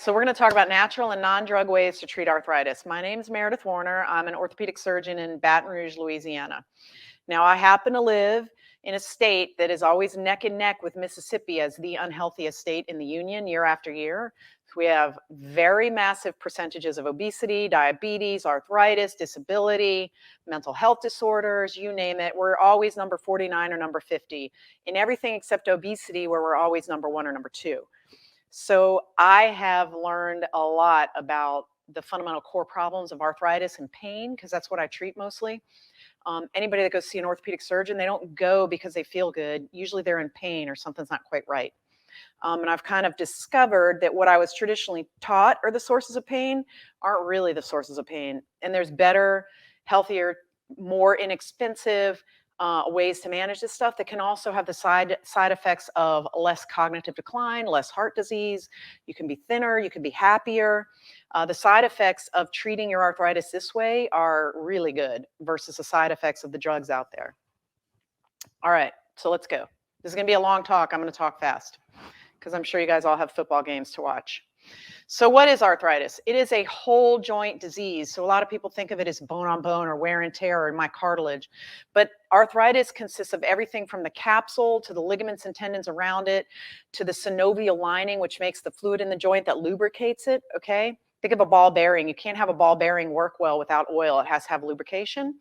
So we're going to talk about natural and non-drug ways to treat arthritis. My name is Meredith Warner. I'm an orthopedic surgeon in Baton Rouge, Louisiana. Now, I happen to live in a state that is always neck and neck with Mississippi as the unhealthiest state in the union year after year. We have very massive percentages of obesity, diabetes, arthritis, disability, mental health disorders, you name it. We're always number 49 or number 50 in everything except obesity, where we're always number 1 or number 2. So I have learned a lot about the fundamental core problems of arthritis and pain, because that's what I treat mostly. Anybody that goes see an orthopedic surgeon, they don't go because they feel good. Usually they're in pain or something's not quite right. And I've kind of discovered that what I was traditionally taught are the sources of pain aren't really the sources of pain. And there's better, healthier, more inexpensive ways to manage this stuff that can also have the side effects of less cognitive decline, less heart disease. You can be thinner, you can be happier. The side effects of treating your arthritis this way are really good versus the side effects of the drugs out there. All right, so let's go. This is going to be a long talk. I'm going to talk fast because I'm sure you guys all have football games to watch. So what is arthritis? It is a whole joint disease. So a lot of people think of it as bone on bone or wear and tear or in my cartilage. But arthritis consists of everything from the capsule to the ligaments and tendons around it to the synovial lining, which makes the fluid in the joint that lubricates it, okay? Think of a ball bearing. You can't have a ball bearing work well without oil. It has to have lubrication.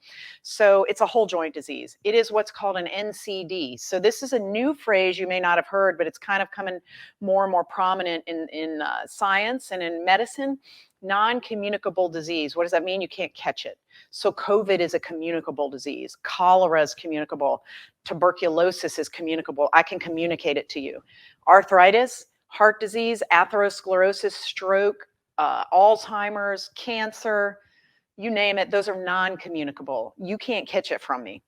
So it's a whole joint disease. It is what's called an NCD. So this is a new phrase you may not have heard, but it's kind of coming more and more prominent in science and in medicine. Non-communicable disease. What does that mean? You can't catch it. So COVID is a communicable disease. Cholera is communicable. Tuberculosis is communicable. I can communicate it to you. Arthritis, heart disease, atherosclerosis, stroke, Alzheimer's, cancer, you name it, those are non-communicable. You can't catch it from me.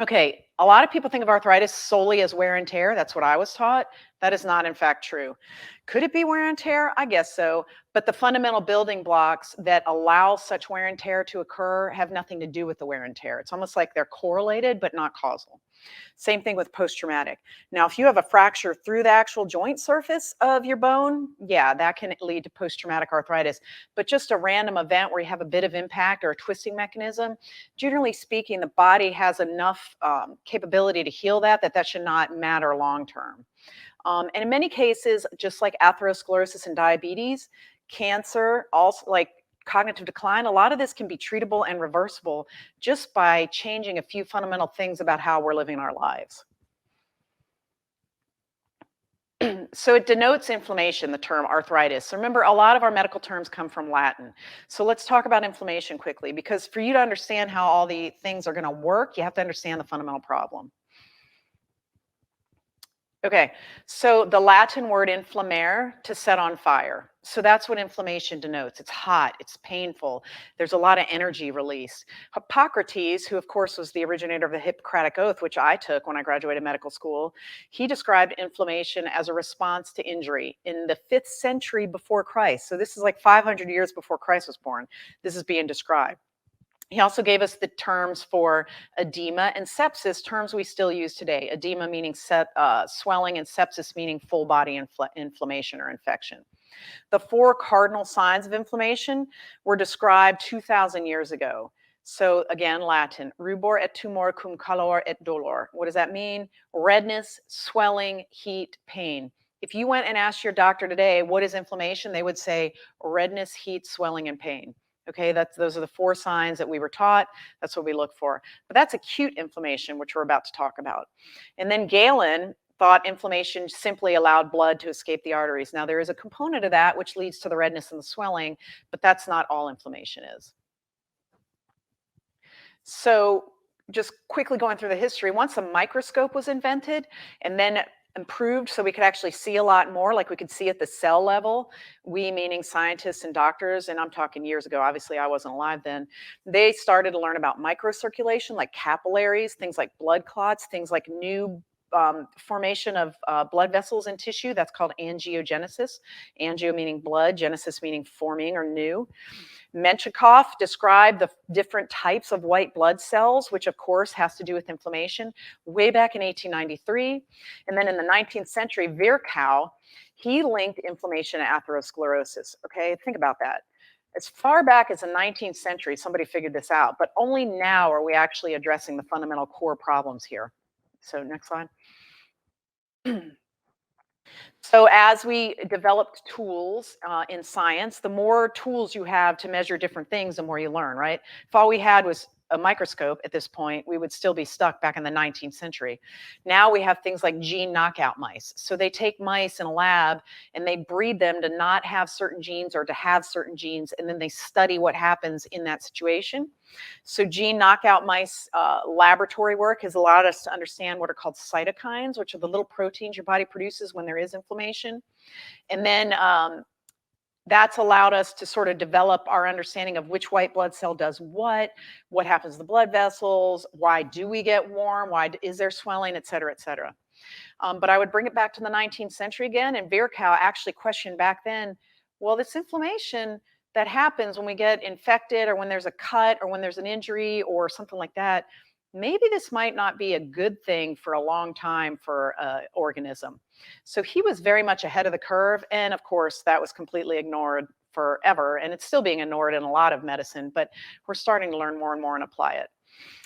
Okay, a lot of people think of arthritis solely as wear and tear. That's what I was taught. That is not, in fact, true. Could it be wear and tear? I guess so. But the fundamental building blocks that allow such wear and tear to occur have nothing to do with the wear and tear. It's almost like they're correlated, but not causal. Same thing with post-traumatic. Now, if you have a fracture through the actual joint surface of your bone, yeah, that can lead to post-traumatic arthritis. But just a random event where you have a bit of impact or a twisting mechanism, generally speaking, the body has enough capability to heal that should not matter long-term. And in many cases, just like atherosclerosis and diabetes, cancer, also like cognitive decline, a lot of this can be treatable and reversible just by changing a few fundamental things about how we're living our lives. So it denotes inflammation, the term arthritis. So remember, a lot of our medical terms come from Latin. So let's talk about inflammation quickly, because for you to understand how all the things are going to work, you have to understand the fundamental problem. Okay, so the Latin word inflammare, to set on fire. So that's what inflammation denotes. It's hot, it's painful, there's a lot of energy released. Hippocrates, who of course was the originator of the Hippocratic Oath, which I took when I graduated medical school, he described inflammation as a response to injury in the 5th century before Christ. So this is like 500 years before Christ was born. This is being described. He also gave us the terms for edema and sepsis, terms we still use today. Edema meaning swelling, and sepsis meaning full body inflammation or infection. The 4 cardinal signs of inflammation were described 2,000 years ago. So again, Latin, rubor et tumor cum calor et dolor. What does that mean? Redness, swelling, heat, pain. If you went and asked your doctor today, what is inflammation? They would say redness, heat, swelling, and pain. Okay, those are the 4 signs that we were taught. That's what we look for. But that's acute inflammation, which we're about to talk about. And then Galen thought inflammation simply allowed blood to escape the arteries. Now, there is a component of that which leads to the redness and the swelling, but that's not all inflammation is. So just quickly going through the history, once a microscope was invented and then improved so we could actually see a lot more, like we could see at the cell level, we meaning scientists and doctors, and I'm talking years ago, obviously I wasn't alive then, they started to learn about microcirculation, like capillaries, things like blood clots, things like new formation of blood vessels in tissue. That's called angiogenesis. Angio meaning blood, genesis meaning forming or new. Menshikov described the different types of white blood cells, which of course has to do with inflammation, way back in 1893. And then in the 19th century, Virchow, He linked inflammation to atherosclerosis. Okay, think about that. As far back as the 19th century, somebody figured this out, but only now are we actually addressing the fundamental core problems here. So, next slide. So as we developed tools in science, the more tools you have to measure different things, the more you learn, right? If all we had was a microscope at this point, we would still be stuck back in the 19th century. Now we have things like gene knockout mice. So they take mice in a lab and they breed them to not have certain genes or to have certain genes, and then they study what happens in that situation. So gene knockout mice laboratory work has allowed us to understand what are called cytokines, which are the little proteins your body produces when there is inflammation. And then that's allowed us to sort of develop our understanding of which white blood cell does what happens to the blood vessels, why do we get warm, why is there swelling, et cetera, et cetera. But I would bring it back to the 19th century again, and Virchow actually questioned back then, well, this inflammation that happens when we get infected or when there's a cut or when there's an injury or something like that, maybe this might not be a good thing for a long time for an organism. So he was very much ahead of the curve. And of course, that was completely ignored forever. And it's still being ignored in a lot of medicine, but we're starting to learn more and more and apply it.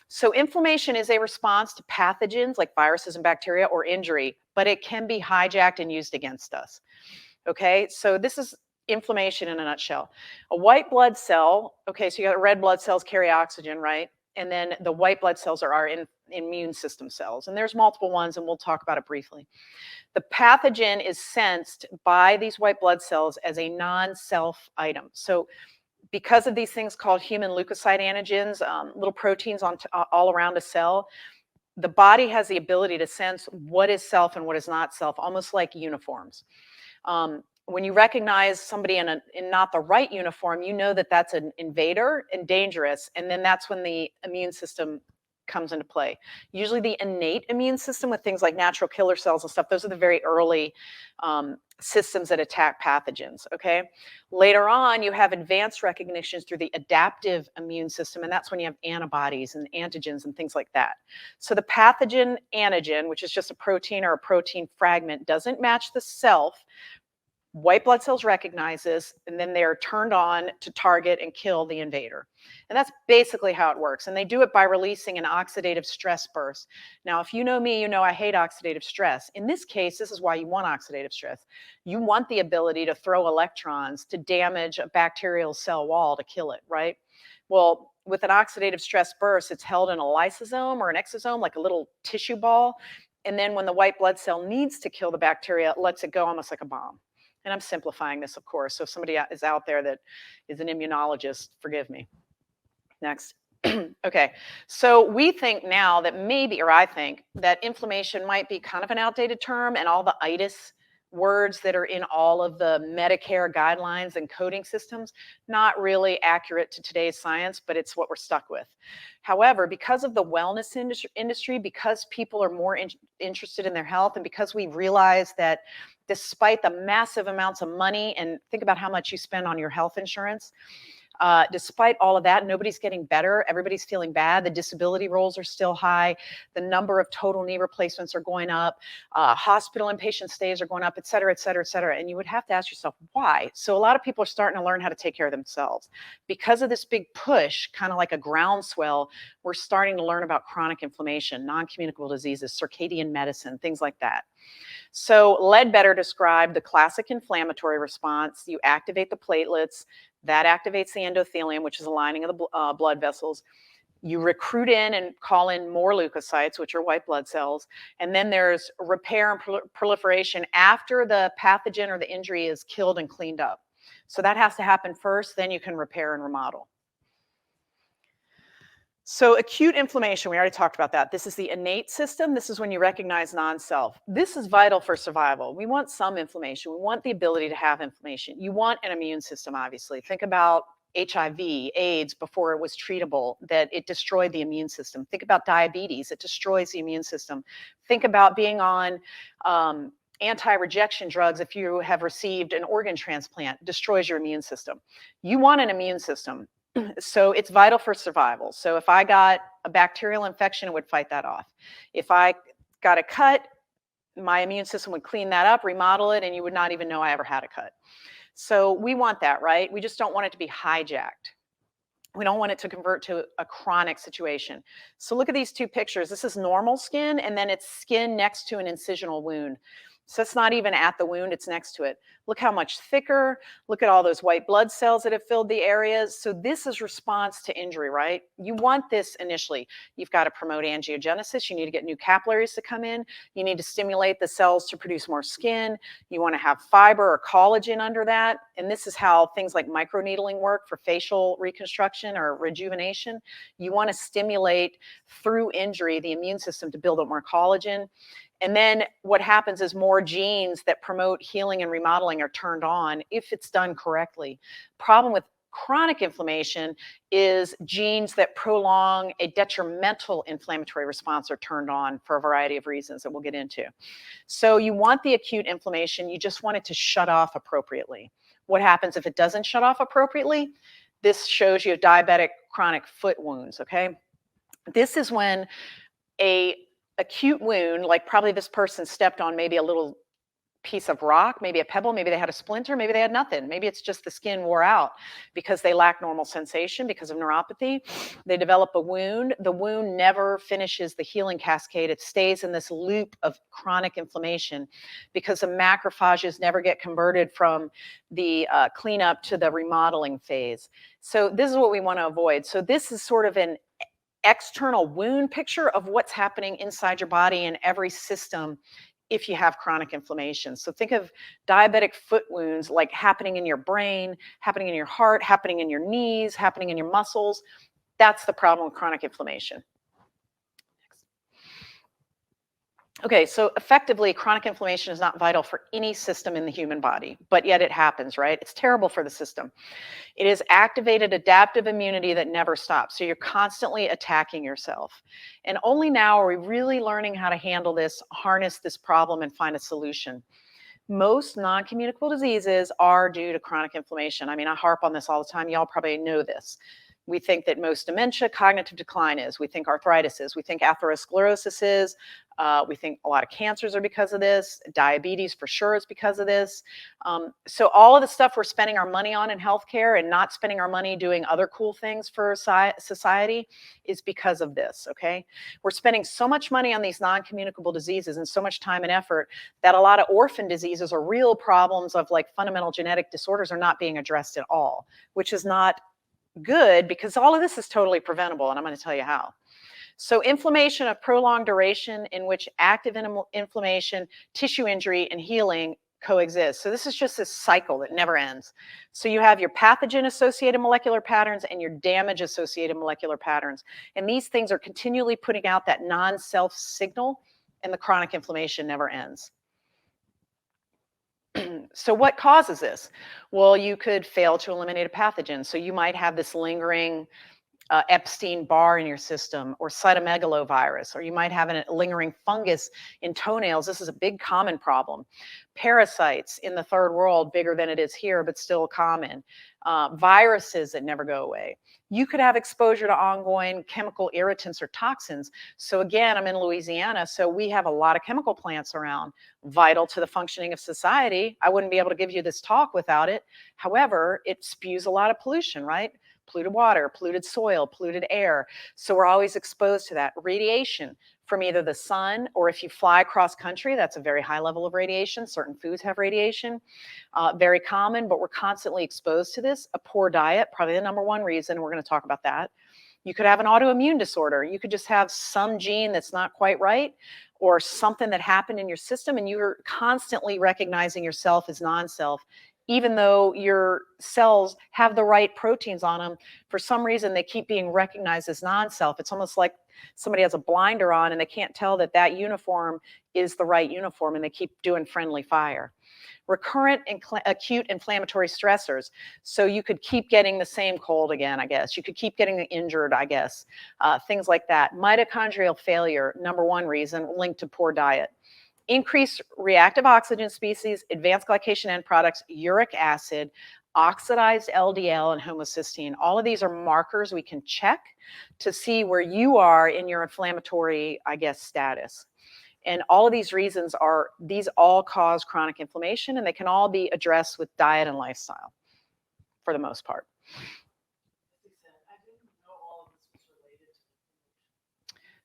So inflammation is a response to pathogens like viruses and bacteria or injury, but it can be hijacked and used against us. Okay, so this is inflammation in a nutshell. A white blood cell, okay, so you got red blood cells carry oxygen, right? And then the white blood cells are our immune system cells. And there's multiple ones, and we'll talk about it briefly. The pathogen is sensed by these white blood cells as a non-self item. So because of these things called human leukocyte antigens, little proteins all around a cell, the body has the ability to sense what is self and what is not self, almost like uniforms. When you recognize somebody in not the right uniform, you know that that's an invader and dangerous, and then that's when the immune system comes into play. Usually the innate immune system with things like natural killer cells and stuff, those are the very early systems that attack pathogens, okay? Later on, you have advanced recognitions through the adaptive immune system, and that's when you have antibodies and antigens and things like that. So the pathogen antigen, which is just a protein or a protein fragment, doesn't match the self. White blood cells recognize this, and then they're turned on to target and kill the invader. And that's basically how it works. And they do it by releasing an oxidative stress burst. Now, if you know me, you know I hate oxidative stress. In this case, this is why you want oxidative stress. You want the ability to throw electrons to damage a bacterial cell wall to kill it, right? Well, with an oxidative stress burst, it's held in a lysosome or an exosome, like a little tissue ball. And then when the white blood cell needs to kill the bacteria, it lets it go almost like a bomb. And I'm simplifying this, of course. So if somebody is out there that is an immunologist, forgive me. Next. Okay, so we think now that maybe, or I think, that inflammation might be kind of an outdated term, and all the itis words that are in all of the Medicare guidelines and coding systems, not really accurate to today's science, but it's what we're stuck with. However, because of the wellness industry, because people are more interested in their health, and because we realize that despite the massive amounts of money, and think about how much you spend on your health insurance, despite all of that, nobody's getting better. Everybody's feeling bad. The disability rolls are still high. The number of total knee replacements are going up. Hospital inpatient stays are going up, et cetera, et cetera, et cetera. And you would have to ask yourself, why? So a lot of people are starting to learn how to take care of themselves. Because of this big push, kind of like a groundswell, we're starting to learn about chronic inflammation, non-communicable diseases, circadian medicine, things like that. So Ledbetter described the classic inflammatory response. You activate the platelets. That activates the endothelium, which is a lining of the blood vessels. You recruit in and call in more leukocytes, which are white blood cells. And then there's repair and proliferation after the pathogen or the injury is killed and cleaned up. So that has to happen first, then you can repair and remodel. So acute inflammation, we already talked about that. This is the innate system. This is when you recognize non-self. This is vital for survival. We want some inflammation. We want the ability to have inflammation. You want an immune system, obviously. Think about HIV, AIDS before it was treatable, that it destroyed the immune system. Think about diabetes. It destroys the immune system. Think about being on anti-rejection drugs if you have received an organ transplant, destroys your immune system. You want an immune system. So it's vital for survival. So if I got a bacterial infection, it would fight that off. If I got a cut, my immune system would clean that up, remodel it, and you would not even know I ever had a cut. So we want that, right? We just don't want it to be hijacked. We don't want it to convert to a chronic situation. So look at these two pictures. This is normal skin, and then it's skin next to an incisional wound. So it's not even at the wound, it's next to it. Look how much thicker. Look at all those white blood cells that have filled the areas. So this is response to injury, right? You want this initially. You've got to promote angiogenesis. You need to get new capillaries to come in. You need to stimulate the cells to produce more skin. You want to have fiber or collagen under that. And this is how things like microneedling work for facial reconstruction or rejuvenation. You want to stimulate through injury the immune system to build up more collagen. And then what happens is more genes that promote healing and remodeling are turned on if it's done correctly. Problem with chronic inflammation is genes that prolong a detrimental inflammatory response are turned on for a variety of reasons that we'll get into. So you want the acute inflammation, you just want it to shut off appropriately. What happens if it doesn't shut off appropriately? This shows you diabetic chronic foot wounds, okay? This is when a acute wound, like probably this person stepped on maybe a little piece of rock, maybe a pebble, maybe they had a splinter, maybe they had nothing. Maybe it's just the skin wore out because they lack normal sensation because of neuropathy. They develop a wound. The wound never finishes the healing cascade. It stays in this loop of chronic inflammation because the macrophages never get converted from the cleanup to the remodeling phase. So this is what we want to avoid. So this is sort of an external wound picture of what's happening inside your body in every system if you have chronic inflammation. So think of diabetic foot wounds like happening in your brain, happening in your heart, happening in your knees, happening in your muscles. That's the problem with chronic inflammation. Okay, so effectively, chronic inflammation is not vital for any system in the human body, but yet it happens, right? It's terrible for the system. It is activated adaptive immunity that never stops. So you're constantly attacking yourself. And only now are we really learning how to handle this, harness this problem, and find a solution. Most non-communicable diseases are due to chronic inflammation. I mean, I harp on this all the time. Y'all probably know this. We think that most dementia, cognitive decline is. We think arthritis is. We think atherosclerosis is. We think a lot of cancers are because of this. Diabetes for sure is because of this. So all of the stuff we're spending our money on in healthcare and not spending our money doing other cool things for society is because of this, okay? We're spending so much money on these non-communicable diseases and so much time and effort that a lot of orphan diseases or real problems of like fundamental genetic disorders are not being addressed at all, which is not good because all of this is totally preventable, and I'm going to tell you how. So inflammation of prolonged duration in which active inflammation, tissue injury, and healing coexist. So this is just this cycle that never ends. So you have your pathogen-associated molecular patterns and your damage-associated molecular patterns. And these things are continually putting out that non-self signal, and the chronic inflammation never ends. So what causes this? Well, you could fail to eliminate a pathogen. So you might have this lingering Epstein-Barr in your system, or cytomegalovirus, or you might have a lingering fungus in toenails. This is a big common problem. Parasites in the third world, bigger than it is here, but still common. Viruses that never go away. You could have exposure to ongoing chemical irritants or toxins. So again, I'm in Louisiana, so we have a lot of chemical plants around, vital to the functioning of society. I wouldn't be able to give you this talk without it. However, it spews a lot of pollution, right? Polluted water, polluted soil, polluted air. So we're always exposed to that. Radiation from either the sun, or if you fly across country, that's a very high level of radiation. Certain foods have radiation, very common, but we're constantly exposed to this. A poor diet, probably the number one reason. We're going to talk about that. You could have an autoimmune disorder. You could just have some gene that's not quite right, or something that happened in your system, and you're constantly recognizing yourself as non-self. Even though your cells have the right proteins on them, for some reason they keep being recognized as non-self. It's almost like somebody has a blinder on and they can't tell that that uniform is the right uniform, and they keep doing friendly fire. Recurrent and acute inflammatory stressors. So you could keep getting the same cold again, I guess. You could keep getting injured, I guess. Things like that. Mitochondrial failure, number one reason, linked to poor diet. Increased reactive oxygen species, advanced glycation end products, uric acid, oxidized LDL, and homocysteine. All of these are markers we can check to see where you are in your inflammatory, I guess, status. And all of these reasons these all cause chronic inflammation, and they can all be addressed with diet and lifestyle for the most part.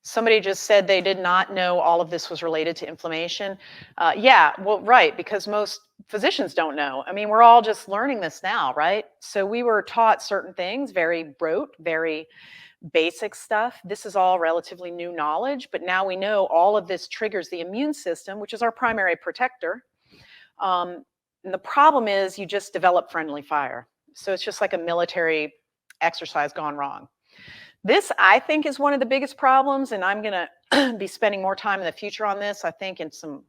Somebody just said they did not know all of this was related to inflammation. Yeah, well, right, because most physicians don't know. I mean, we're all just learning this now, right? So we were taught certain things, very rote, very basic stuff. This is all relatively new knowledge, but now we know all of this triggers the immune system, which is our primary protector. And the problem is you just develop friendly fire. So it's just like a military exercise gone wrong. This, I think, is one of the biggest problems, and I'm going to be spending more time in the future on this, I think, in some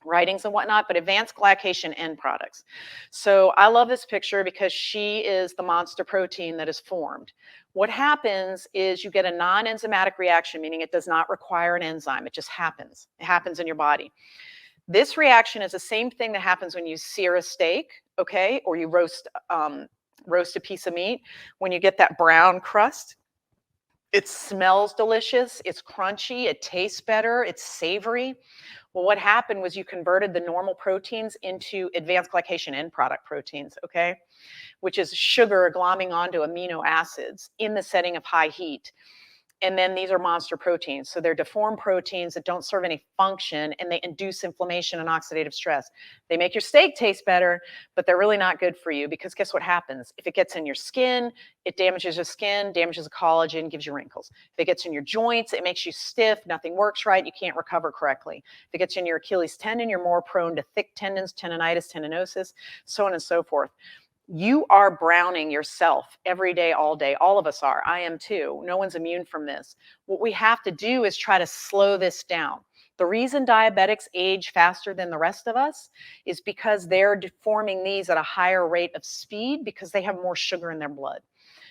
writings and whatnot, but advanced glycation end products. So I love this picture because she is the monster protein that is formed. What happens is you get a non-enzymatic reaction, meaning it does not require an enzyme. It just happens. It happens in your body. This reaction is the same thing that happens when you sear a steak, okay, or you roast a piece of meat. When you get that brown crust, it smells delicious, it's crunchy, it tastes better, it's savory. Well, what happened was you converted the normal proteins into advanced glycation end product proteins, okay, which is sugar glomming onto amino acids in the setting of high heat. And then these are monster proteins. So they're deformed proteins that don't serve any function, and they induce inflammation and oxidative stress. They make your steak taste better, but they're really not good for you because guess what happens? If it gets in your skin, it damages your skin, damages the collagen, gives you wrinkles. If it gets in your joints, it makes you stiff, nothing works right, you can't recover correctly. If it gets in your Achilles tendon, you're more prone to thick tendons, tendonitis, tendinosis, so on and so forth. You are browning yourself every day, all day. All of us are. I am too. No one's immune from this. What we have to do is try to slow this down. The reason diabetics age faster than the rest of us is because they're deforming these at a higher rate of speed because they have more sugar in their blood.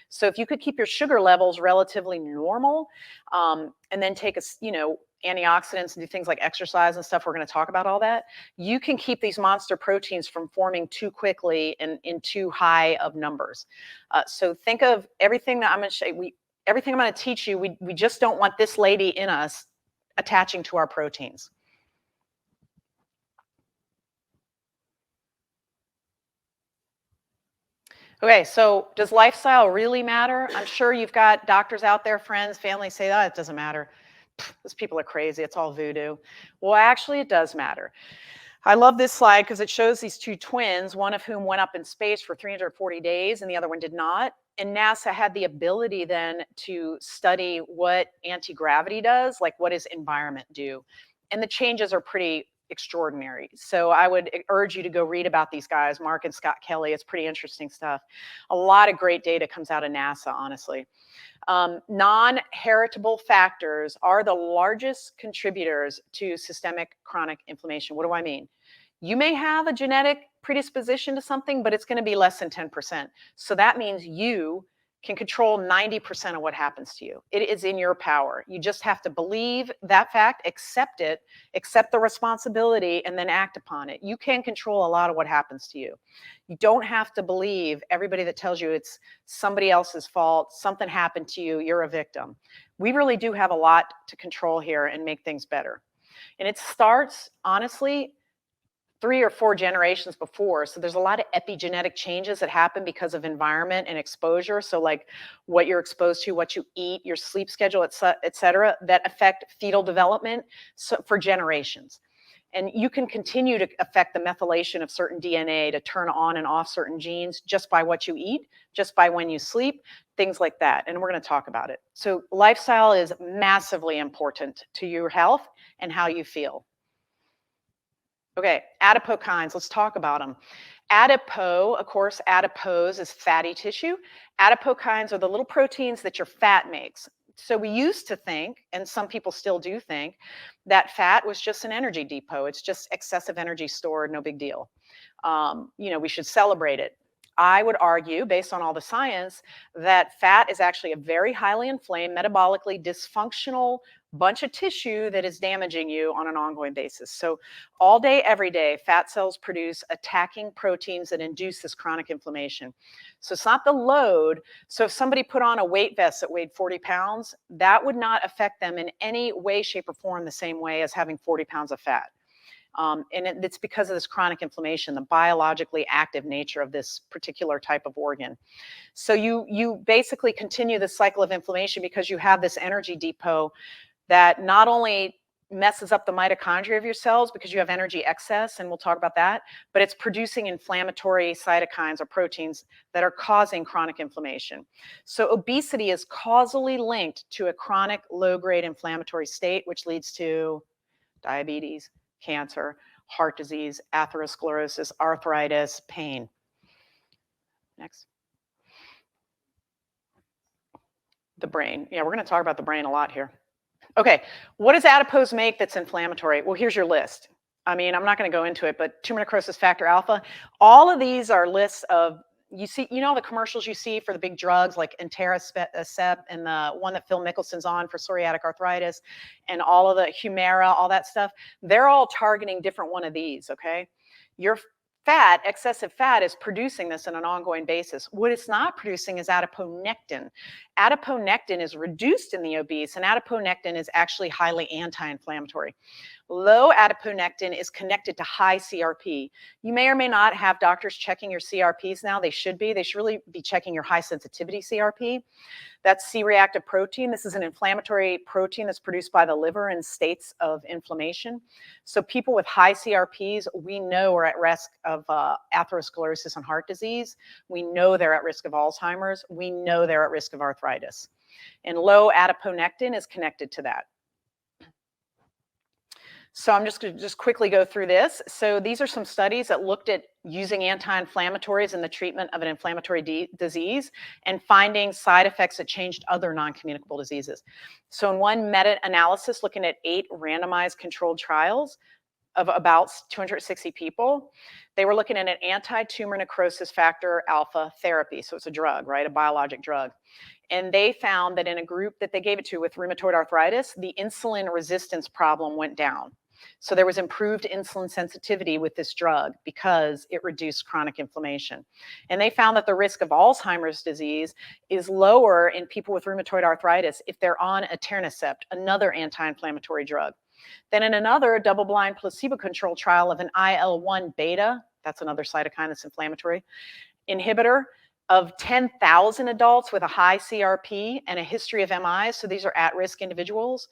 So if you could keep your sugar levels relatively normal, and then take antioxidants and do things like exercise and stuff, we're going to talk about all that, you can keep these monster proteins from forming too quickly and in too high of numbers. So think of everything that I'm going to show you, everything I'm going to teach you, we just don't want this lady in us attaching to our proteins. Okay, so does lifestyle really matter? I'm sure you've got doctors out there, friends, family say, oh, it doesn't matter. Those people are crazy. It's all voodoo. Well, actually, it does matter. I love this slide because it shows these two twins, one of whom went up in space for 340 days and the other one did not. And NASA had the ability then to study what anti-gravity does, like what does environment do? And the changes are pretty extraordinary. So I would urge you to go read about these guys, Mark and Scott Kelly. It's pretty interesting stuff. A lot of great data comes out of NASA, honestly. Non-heritable factors are the largest contributors to systemic chronic inflammation. What do I mean? You may have a genetic predisposition to something, but it's going to be less than 10%. So that means you can control 90% of what happens to you. It is in your power. You just have to believe that fact, accept it, accept the responsibility, and then act upon it. You can control a lot of what happens to you. You don't have to believe everybody that tells you it's somebody else's fault, something happened to you, you're a victim. We really do have a lot to control here and make things better. And it starts, honestly, 3 or 4 generations before. So there's a lot of epigenetic changes that happen because of environment and exposure. So like what you're exposed to, what you eat, your sleep schedule, et cetera, that affect fetal development for generations. And you can continue to affect the methylation of certain DNA to turn on and off certain genes just by what you eat, just by when you sleep, things like that. And we're going to talk about it. So lifestyle is massively important to your health and how you feel. Okay, adipokines, let's talk about them. Of course, adipose is fatty tissue. Adipokines are the little proteins that your fat makes. So we used to think, and some people still do think, that fat was just an energy depot. It's just excessive energy stored, no big deal. We should celebrate it. I would argue, based on all the science, that fat is actually a very highly inflamed, metabolically dysfunctional bunch of tissue that is damaging you on an ongoing basis. So, all day, every day, fat cells produce attacking proteins that induce this chronic inflammation. So, it's not the load. So, if somebody put on a weight vest that weighed 40 pounds, that would not affect them in any way, shape, or form the same way as having 40 pounds of fat. It's because of this chronic inflammation, the biologically active nature of this particular type of organ. So you basically continue the cycle of inflammation because you have this energy depot that not only messes up the mitochondria of your cells because you have energy excess, and we'll talk about that, but it's producing inflammatory cytokines or proteins that are causing chronic inflammation. So obesity is causally linked to a chronic low-grade inflammatory state, which leads to diabetes, cancer, heart disease, atherosclerosis, arthritis, pain. Next. The brain. Yeah, we're going to talk about the brain a lot here. Okay, what does adipose make that's inflammatory? Well, here's your list. I mean, I'm not going to go into it, but tumor necrosis factor alpha. All of these are lists of, you see, you know the commercials you see for the big drugs like Cept and the one that Phil Mickelson's on for psoriatic arthritis and all of the Humira, all that stuff. They're all targeting different one of these, okay? Your fat, excessive fat, is producing this on an ongoing basis. What it's not producing is adiponectin. Adiponectin is reduced in the obese, and adiponectin is actually highly anti-inflammatory. Low adiponectin is connected to high CRP. You may or may not have doctors checking your CRPs now. They should be. They should really be checking your high sensitivity CRP. That's C-reactive protein. This is an inflammatory protein that's produced by the liver in states of inflammation. So people with high CRPs, we know are at risk of atherosclerosis and heart disease. We know they're at risk of Alzheimer's. We know they're at risk of arthritis. And low adiponectin is connected to that. So I'm just going to quickly go through this. So these are some studies that looked at using anti-inflammatories in the treatment of an inflammatory disease and finding side effects that changed other non-communicable diseases. So in one meta-analysis looking at 8 randomized controlled trials of about 260 people, they were looking at an anti-tumor necrosis factor alpha therapy. So it's a drug, right? A biologic drug. And they found that in a group that they gave it to with rheumatoid arthritis, the insulin resistance problem went down. So there was improved insulin sensitivity with this drug because it reduced chronic inflammation. And they found that the risk of Alzheimer's disease is lower in people with rheumatoid arthritis if they're on etanercept, another anti-inflammatory drug. Then in another double-blind placebo-controlled trial of an IL-1 beta, that's another cytokine that's inflammatory, inhibitor of 10,000 adults with a high CRP and a history of MI, so these are at-risk individuals,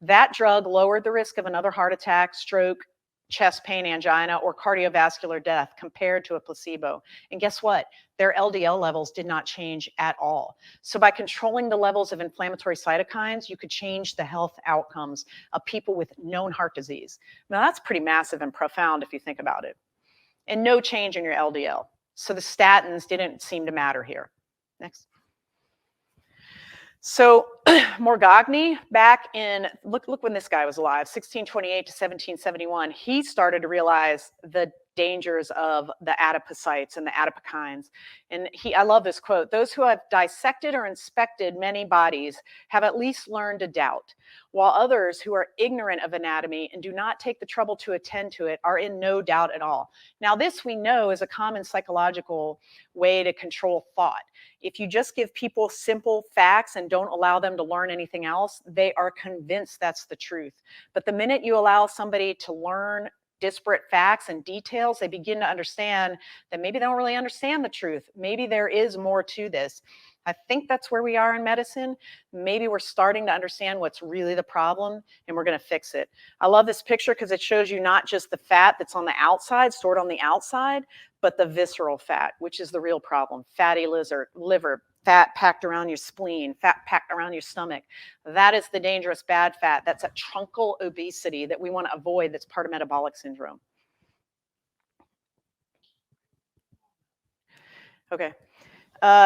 that drug lowered the risk of another heart attack, stroke, chest pain, angina, or cardiovascular death compared to a placebo. And guess what? Their LDL levels did not change at all. So by controlling the levels of inflammatory cytokines, you could change the health outcomes of people with known heart disease. Now that's pretty massive and profound if you think about it. And no change in your LDL. So the statins didn't seem to matter here. Next. So Morgagni, back in, look when this guy was alive, 1628 to 1771, he started to realize the dangers of the adipocytes and the adipokines. And I love this quote, "Those who have dissected or inspected many bodies have at least learned to doubt, while others who are ignorant of anatomy and do not take the trouble to attend to it are in no doubt at all." Now this we know is a common psychological way to control thought. If you just give people simple facts and don't allow them to learn anything else, they are convinced that's the truth. But the minute you allow somebody to learn disparate facts and details, they begin to understand that maybe they don't really understand the truth. Maybe there is more to this. I think that's where we are in medicine. Maybe we're starting to understand what's really the problem and we're going to fix it. I love this picture because it shows you not just the fat that's on the outside, stored on the outside, but the visceral fat, which is the real problem. Fatty liver, fat packed around your spleen, fat packed around your stomach. That is the dangerous bad fat. That's a truncal obesity that we want to avoid. That's part of metabolic syndrome. Okay.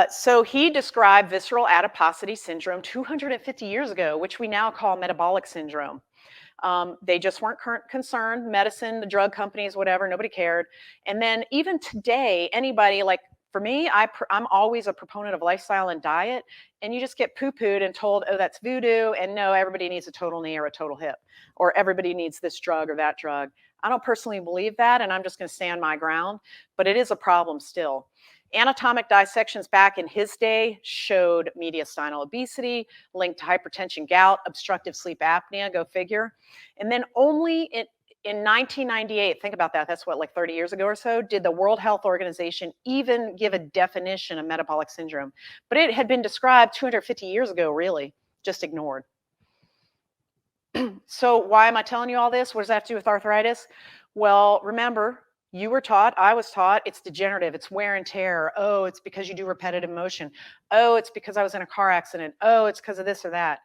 So he described visceral adiposity syndrome 250 years ago, which we now call metabolic syndrome. They just weren't concerned. Medicine, the drug companies, whatever, nobody cared. And then even today, anybody like For me, I'm always a proponent of lifestyle and diet, and you just get poo-pooed and told, oh, that's voodoo, and no, everybody needs a total knee or a total hip, or everybody needs this drug or that drug. I don't personally believe that, and I'm just going to stand my ground, but it is a problem still. Anatomic dissections back in his day showed mediastinal obesity, linked to hypertension, gout, obstructive sleep apnea, go figure. And then only in 1998, think about that, that's what, like 30 years ago or so, did the World Health Organization even give a definition of metabolic syndrome. But it had been described 250 years ago, really, just ignored. So why am I telling you all this? What does that have to do with arthritis? Well, remember, you were taught, I was taught, it's degenerative, it's wear and tear. Oh, it's because you do repetitive motion. Oh, it's because I was in a car accident. Oh, it's because of this or that.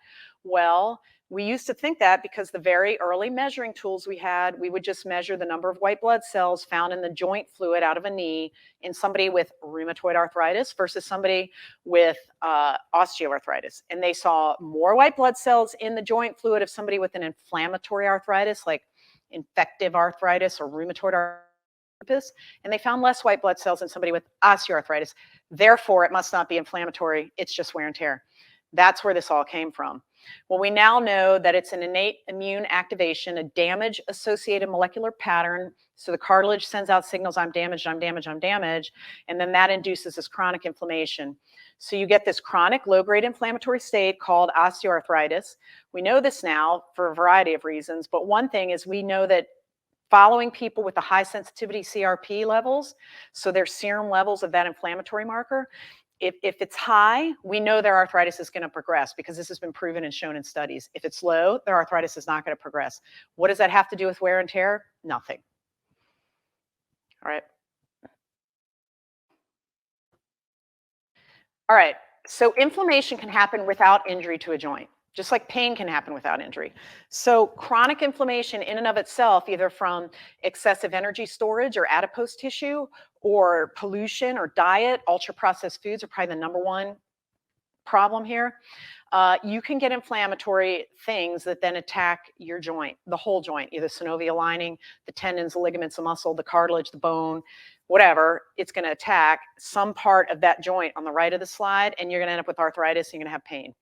Well, we used to think that because the very early measuring tools we had, we would just measure the number of white blood cells found in the joint fluid out of a knee in somebody with rheumatoid arthritis versus somebody with osteoarthritis. And they saw more white blood cells in the joint fluid of somebody with an inflammatory arthritis, like infective arthritis or rheumatoid arthritis, and they found less white blood cells in somebody with osteoarthritis. Therefore, it must not be inflammatory, it's just wear and tear. That's where this all came from. Well, we now know that it's an innate immune activation, a damage-associated molecular pattern. So the cartilage sends out signals, I'm damaged, I'm damaged, I'm damaged, and then that induces this chronic inflammation. So you get this chronic low-grade inflammatory state called osteoarthritis. We know this now for a variety of reasons, but one thing is we know that following people with the high sensitivity CRP levels, so their serum levels of that inflammatory marker, if it's high, we know their arthritis is going to progress because this has been proven and shown in studies. If it's low, their arthritis is not going to progress. What does that have to do with wear and tear? Nothing. All right. All right. So inflammation can happen without injury to a joint, just like pain can happen without injury. So chronic inflammation in and of itself, either from excessive energy storage or adipose tissue or pollution or diet, ultra-processed foods are probably the number one problem here. You can get inflammatory things that then attack your joint, the whole joint, either synovial lining, the tendons, the ligaments, the muscle, the cartilage, the bone, whatever. It's going to attack some part of that joint on the right of the slide, and you're going to end up with arthritis, and you're going to have pain.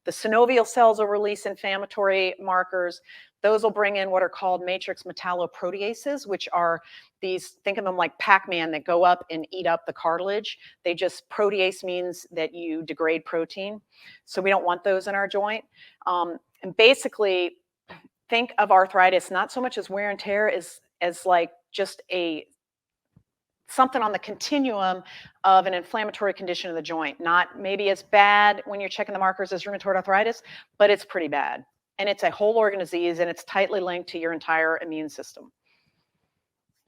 The synovial cells will release inflammatory markers. Those will bring in what are called matrix metalloproteases, which are these, think of them like Pac-Man that go up and eat up the cartilage. They just, protease means that you degrade protein. So we don't want those in our joint. And basically, think of arthritis not so much as wear and tear as like just something on the continuum of an inflammatory condition of the joint. Not maybe as bad when you're checking the markers as rheumatoid arthritis, but it's pretty bad. And it's a whole organ disease, and it's tightly linked to your entire immune system.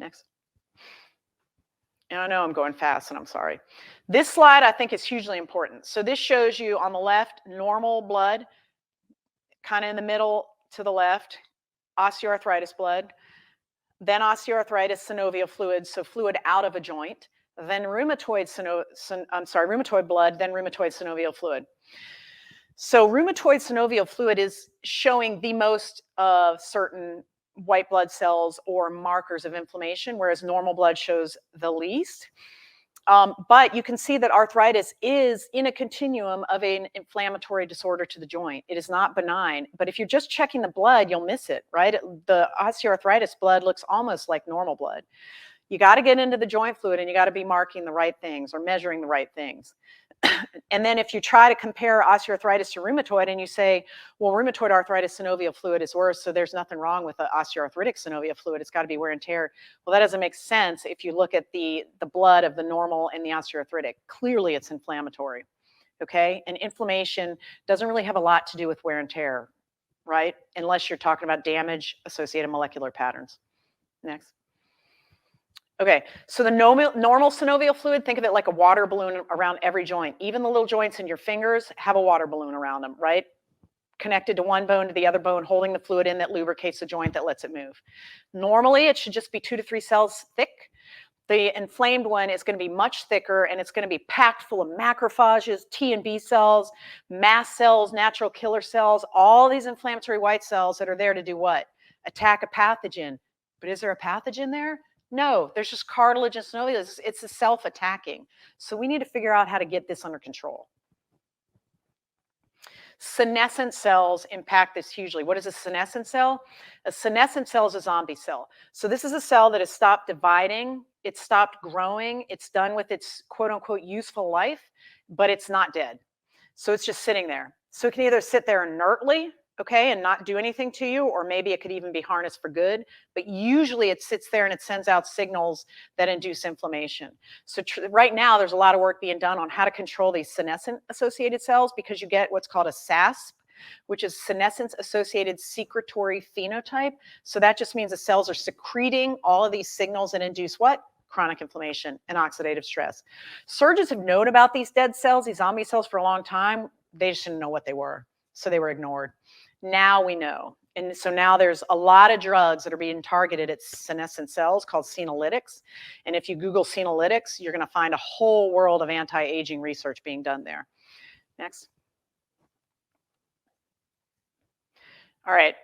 Next. And I know I'm going fast, and I'm sorry. This slide, I think, is hugely important. So this shows you on the left, normal blood, kind of in the middle to the left, osteoarthritis blood, then osteoarthritis synovial fluid, so fluid out of a joint, then rheumatoid blood, then rheumatoid synovial fluid. So rheumatoid synovial fluid is showing the most of certain white blood cells or markers of inflammation, whereas normal blood shows the least. But you can see that arthritis is in a continuum of an inflammatory disorder to the joint. It is not benign, but if you're just checking the blood, you'll miss it, right? The osteoarthritis blood looks almost like normal blood. You got to get into the joint fluid, and you got to be marking the right things or measuring the right things. And then if you try to compare osteoarthritis to rheumatoid and you say, well, rheumatoid arthritis synovial fluid is worse, so there's nothing wrong with the osteoarthritic synovial fluid, it's got to be wear and tear. Well, that doesn't make sense if you look at the blood of the normal and the osteoarthritic. Clearly it's inflammatory, okay? And inflammation doesn't really have a lot to do with wear and tear, right? Unless you're talking about damage-associated molecular patterns. Next. Okay, so the normal synovial fluid, think of it like a water balloon around every joint. Even the little joints in your fingers have a water balloon around them, right? Connected to one bone to the other bone, holding the fluid in that lubricates the joint, that lets it move. Normally, it should just be 2 to 3 cells thick. The inflamed one is going to be much thicker, and it's going to be packed full of macrophages, T and B cells, mast cells, natural killer cells, all these inflammatory white cells that are there to do what? Attack a pathogen. But is there a pathogen there? No, there's just cartilage and synovial. It's a self-attacking. So we need to figure out how to get this under control. Senescent cells impact this hugely. What is a senescent cell? A senescent cell is a zombie cell. So this is a cell that has stopped dividing, it's stopped growing, it's done with its quote unquote useful life, but it's not dead. So it's just sitting there. So it can either sit there inertly, okay, and not do anything to you, or maybe it could even be harnessed for good. But usually it sits there and it sends out signals that induce inflammation. So right now there's a lot of work being done on how to control these senescent associated cells, because you get what's called a SASP, which is senescence associated secretory phenotype. So that just means the cells are secreting all of these signals that induce what? Chronic inflammation and oxidative stress. Surgeons have known about these dead cells, these zombie cells, for a long time. They just didn't know what they were, so they were ignored. Now we know. And so now there's a lot of drugs that are being targeted at senescent cells called senolytics. And if you Google senolytics, you're going to find a whole world of anti-aging research being done there. Next. All right.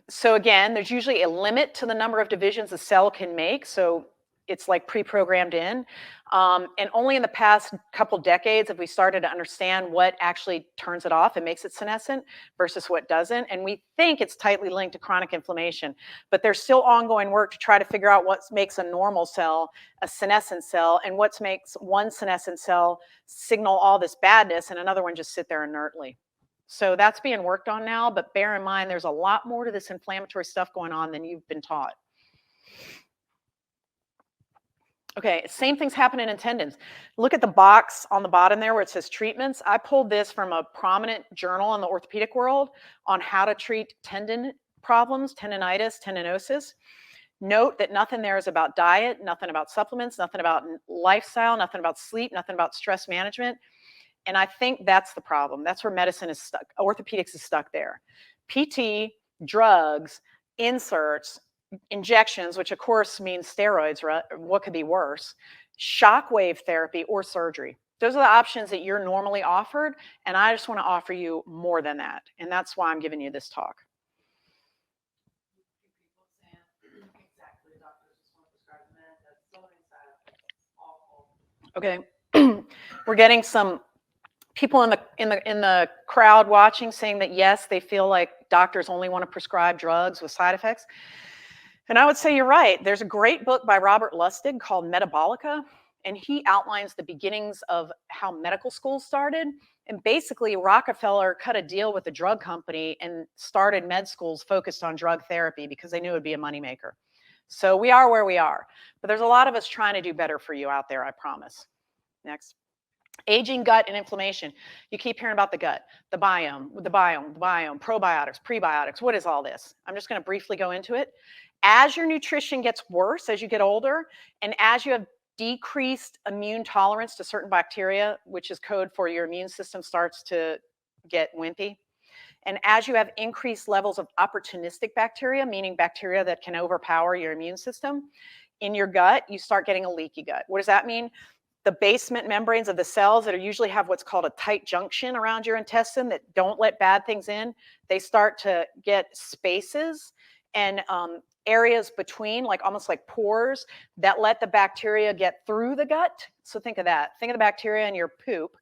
So again, there's usually a limit to the number of divisions a cell can make. So it's like pre-programmed in. And only in the past couple decades have we started to understand what actually turns it off and makes it senescent versus what doesn't. And we think it's tightly linked to chronic inflammation. But there's still ongoing work to try to figure out what makes a normal cell a senescent cell, and what makes one senescent cell signal all this badness and another one just sit there inertly. So that's being worked on now, but bear in mind there's a lot more to this inflammatory stuff going on than you've been taught. Okay, same thing's happening in tendons. Look at the box on the bottom there where it says treatments. I pulled this from a prominent journal in the orthopedic world on how to treat tendon problems, tendinitis, tendinosis. Note that nothing there is about diet, nothing about supplements, nothing about lifestyle, nothing about sleep, nothing about stress management. And I think that's the problem. That's where medicine is stuck. Orthopedics is stuck there. PT, drugs, inserts, injections, which of course means steroids, right? What could be worse? Shockwave therapy or surgery. Those are the options that you're normally offered, and I just want to offer you more than that, and that's why I'm giving you this talk. Okay, we're getting some people in the crowd watching saying that yes, they feel like doctors only want to prescribe drugs with side effects. And I would say you're right. There's a great book by Robert Lustig called Metabolica, and he outlines the beginnings of how medical schools started. And basically, Rockefeller cut a deal with the drug company and started med schools focused on drug therapy because they knew it would be a moneymaker. So we are where we are. But there's a lot of us trying to do better for you out there, I promise. Next. Aging gut and inflammation. You keep hearing about the gut, the biome, probiotics, prebiotics. What is all this? I'm just going to briefly go into it. As your nutrition gets worse as you get older, and as you have decreased immune tolerance to certain bacteria, which is code for your immune system starts to get wimpy, and as you have increased levels of opportunistic bacteria, meaning bacteria that can overpower your immune system, in your gut, you start getting a leaky gut. What does that mean? The basement membranes of the cells that are usually have what's called a tight junction around your intestine that don't let bad things in, they start to get spaces and areas between, like almost like pores, that let the bacteria get through the gut. So think of that. Think of the bacteria in your poop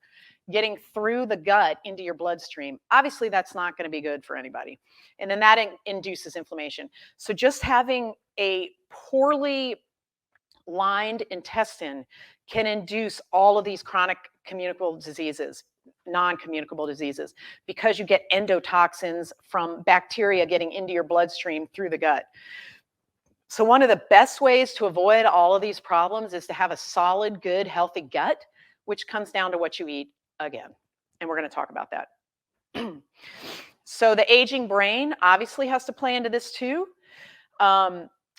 getting through the gut into your bloodstream. Obviously, that's not going to be good for anybody. And then that induces inflammation. So just having a poorly lined intestine can induce all of these chronic communicable diseases, non-communicable diseases, because you get endotoxins from bacteria getting into your bloodstream through the gut. So one of the best ways to avoid all of these problems is to have a solid, good, healthy gut, which comes down to what you eat again. And we're going to talk about that. So the aging brain obviously has to play into this too.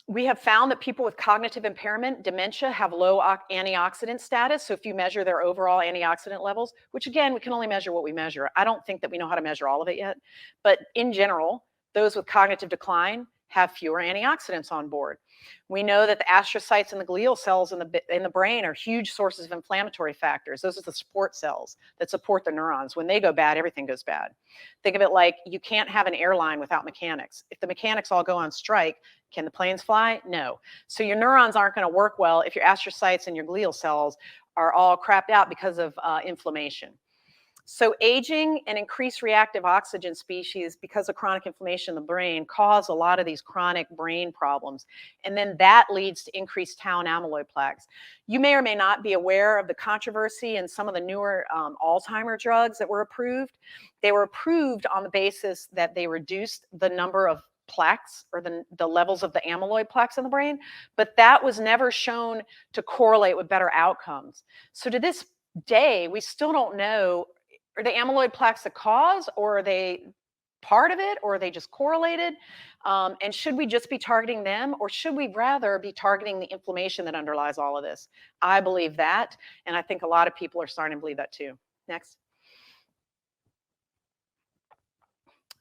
We have found that people with cognitive impairment, dementia, have low antioxidant status. So if you measure their overall antioxidant levels, which again, we can only measure what we measure. I don't think that we know how to measure all of it yet. But in general, those with cognitive decline have fewer antioxidants on board. We know that the astrocytes and the glial cells in the brain are huge sources of inflammatory factors. Those are the support cells that support the neurons. When they go bad, everything goes bad. Think of it like you can't have an airline without mechanics. If the mechanics all go on strike, can the planes fly? No. So your neurons aren't going to work well if your astrocytes and your glial cells are all crapped out because of inflammation. So aging and increased reactive oxygen species because of chronic inflammation in the brain cause a lot of these chronic brain problems. And then that leads to increased tau and amyloid plaques. You may or may not be aware of the controversy in some of the newer Alzheimer drugs that were approved. They were approved on the basis that they reduced the number of plaques or the levels of the amyloid plaques in the brain, but that was never shown to correlate with better outcomes. So to this day, we still don't know, are the amyloid plaques the cause, or are they part of it, or are they just correlated? And should we just be targeting them, or should we rather be targeting the inflammation that underlies all of this? I believe that, and I think a lot of people are starting to believe that too. Next.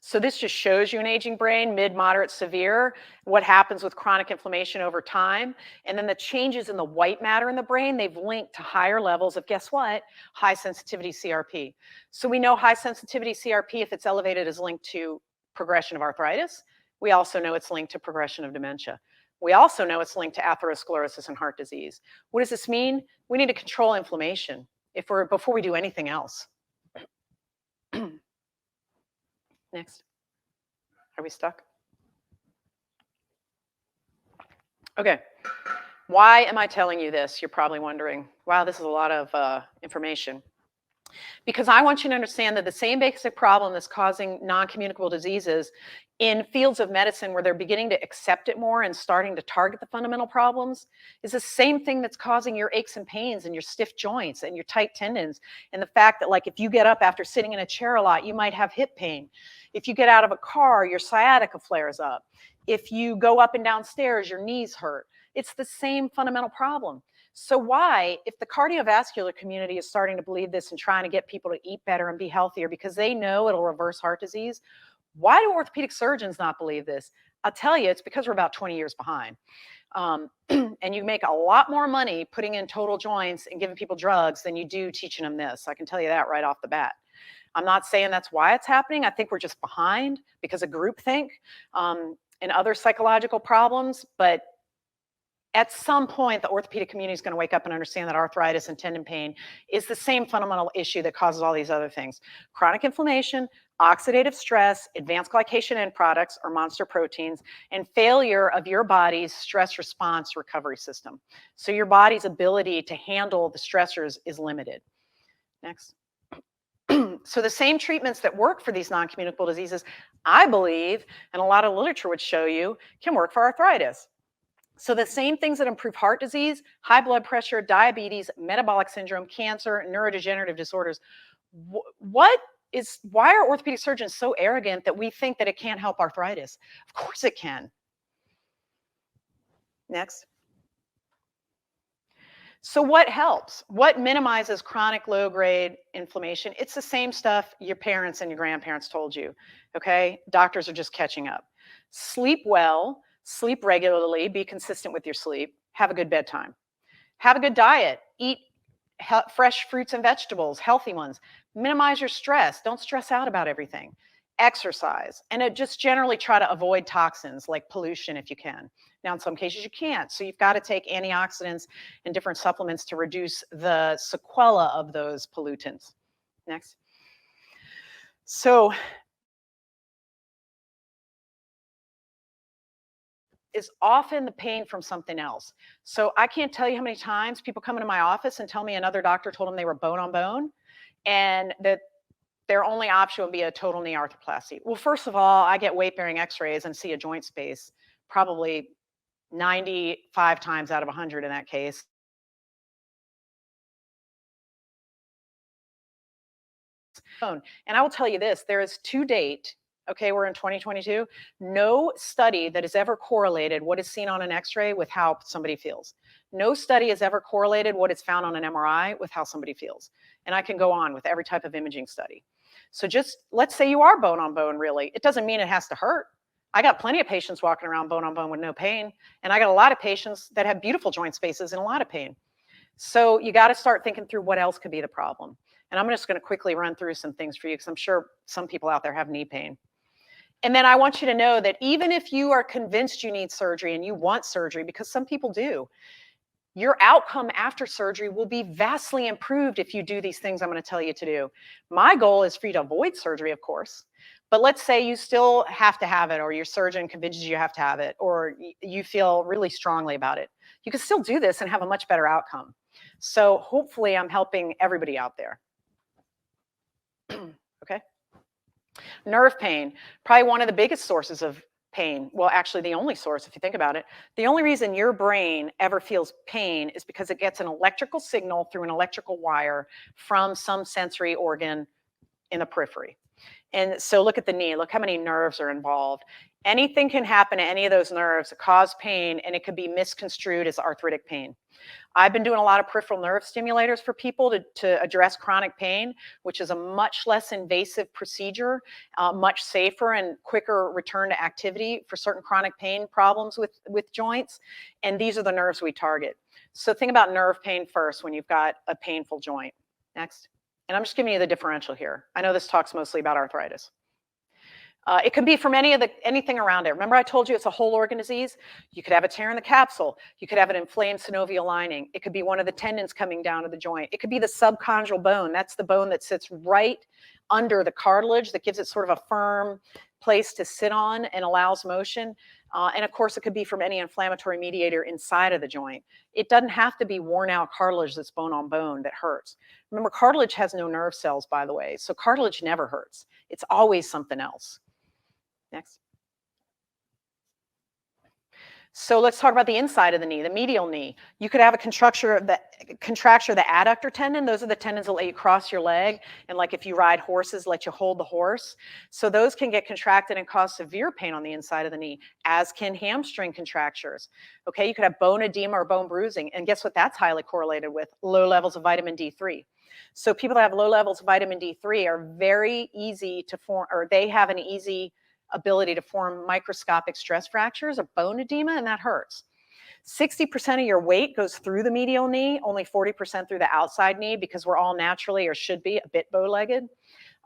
So this just shows you an aging brain, mid, moderate, severe, what happens with chronic inflammation over time. And then the changes in the white matter in the brain, they've linked to higher levels of, guess what? High sensitivity CRP. So we know high sensitivity CRP, if it's elevated, is linked to progression of arthritis. We also know it's linked to progression of dementia. We also know it's linked to atherosclerosis and heart disease. What does this mean? We need to control inflammation before we do anything else. Next. Are we stuck? Okay. Why am I telling you this? You're probably wondering. Wow, this is a lot of information. Because I want you to understand that the same basic problem that's causing non-communicable diseases in fields of medicine where they're beginning to accept it more and starting to target the fundamental problems is the same thing that's causing your aches and pains and your stiff joints and your tight tendons, and the fact that, like, if you get up after sitting in a chair a lot, you might have hip pain. If you get out of a car, your sciatica flares up. If you go up and down stairs, your knees hurt. It's the same fundamental problem. So why, if the cardiovascular community is starting to believe this and trying to get people to eat better and be healthier because they know it'll reverse heart disease, why do orthopedic surgeons not believe this? I'll tell you, it's because we're about 20 years behind. And you make a lot more money putting in total joints and giving people drugs than you do teaching them this. I can tell you that right off the bat. I'm not saying that's why it's happening. I think we're just behind because of groupthink and other psychological problems. But at some point, the orthopedic community is going to wake up and understand that arthritis and tendon pain is the same fundamental issue that causes all these other things. Chronic inflammation, oxidative stress, advanced glycation end products or monster proteins, and failure of your body's stress response recovery system. So your body's ability to handle the stressors is limited. Next. So the same treatments that work for these non-communicable diseases, I believe, and a lot of literature would show you, can work for arthritis. So the same things that improve heart disease, high blood pressure, diabetes, metabolic syndrome, cancer, neurodegenerative disorders. Why are orthopedic surgeons so arrogant that we think that it can't help arthritis? Of course it can. Next. So what helps? What minimizes chronic low-grade inflammation? It's the same stuff your parents and your grandparents told you, okay? Doctors are just catching up. Sleep well. Sleep regularly, be consistent with your sleep, have a good bedtime. Have a good diet, eat fresh fruits and vegetables, healthy ones. Minimize your stress, don't stress out about everything. Exercise, and just generally try to avoid toxins like pollution if you can. Now, in some cases you can't, so you've got to take antioxidants and different supplements to reduce the sequela of those pollutants. Next. So, is often the pain from something else. So I can't tell you how many times people come into my office and tell me another doctor told them they were bone on bone and that their only option would be a total knee arthroplasty. Well, first of all, I get weight-bearing x-rays and see a joint space probably 95 times out of 100 in that case. And I will tell you this, there is to date, okay, we're in 2022, no study that has ever correlated what is seen on an x-ray with how somebody feels. No study has ever correlated what is found on an MRI with how somebody feels. And I can go on with every type of imaging study. So just, let's say you are bone on bone, really. It doesn't mean it has to hurt. I got plenty of patients walking around bone on bone with no pain, and I got a lot of patients that have beautiful joint spaces and a lot of pain. So you got to start thinking through what else could be the problem. And I'm just going to quickly run through some things for you because I'm sure some people out there have knee pain. And then I want you to know that even if you are convinced you need surgery and you want surgery, because some people do, your outcome after surgery will be vastly improved if you do these things I'm going to tell you to do. My goal is for you to avoid surgery, of course. But let's say you still have to have it, or your surgeon convinces you have to have it, or you feel really strongly about it. You can still do this and have a much better outcome. So hopefully I'm helping everybody out there. Okay. Nerve pain, probably one of the biggest sources of pain. Well, actually the only source, if you think about it. The only reason your brain ever feels pain is because it gets an electrical signal through an electrical wire from some sensory organ in the periphery. And so look at the knee, look how many nerves are involved. Anything can happen to any of those nerves, cause pain, and it could be misconstrued as arthritic pain. I've been doing a lot of peripheral nerve stimulators for people to address chronic pain, which is a much less invasive procedure, much safer and quicker return to activity for certain chronic pain problems with joints. And these are the nerves we target. So think about nerve pain first when you've got a painful joint. Next. And I'm just giving you the differential here. I know this talks mostly about arthritis. It can be from anything around it. Remember I told you it's a whole organ disease? You could have a tear in the capsule. You could have an inflamed synovial lining. It could be one of the tendons coming down to the joint. It could be the subchondral bone. That's the bone that sits right under the cartilage that gives it sort of a firm place to sit on and allows motion. And of course, it could be from any inflammatory mediator inside of the joint. It doesn't have to be worn out cartilage that's bone on bone that hurts. Remember, cartilage has no nerve cells, by the way. So cartilage never hurts. It's always something else. Next. So let's talk about the inside of the knee, the medial knee. You could have a contracture of the adductor tendon. Those are the tendons that let you cross your leg. And like if you ride horses, let you hold the horse. So those can get contracted and cause severe pain on the inside of the knee, as can hamstring contractures. Okay, you could have bone edema or bone bruising. And guess what that's highly correlated with? Low levels of vitamin D3. So people that have low levels of vitamin D3 are very easy to form, or they have an easy ability to form microscopic stress fractures or bone edema, and that hurts. 60% of your weight goes through the medial knee, only 40% through the outside knee, because we're all naturally, or should be, a bit bow-legged.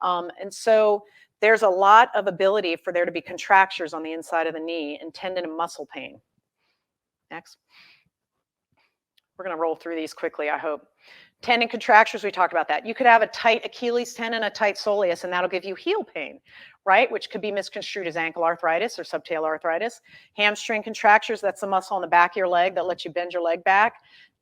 And so there's a lot of ability for there to be contractures on the inside of the knee and tendon and muscle pain. Next. We're going to roll through these quickly, I hope. Tendon contractures, we talked about that. You could have a tight Achilles tendon, a tight soleus, and that'll give you heel pain, right? Which could be misconstrued as ankle arthritis or subtalar arthritis. Hamstring contractures, that's the muscle on the back of your leg that lets you bend your leg back.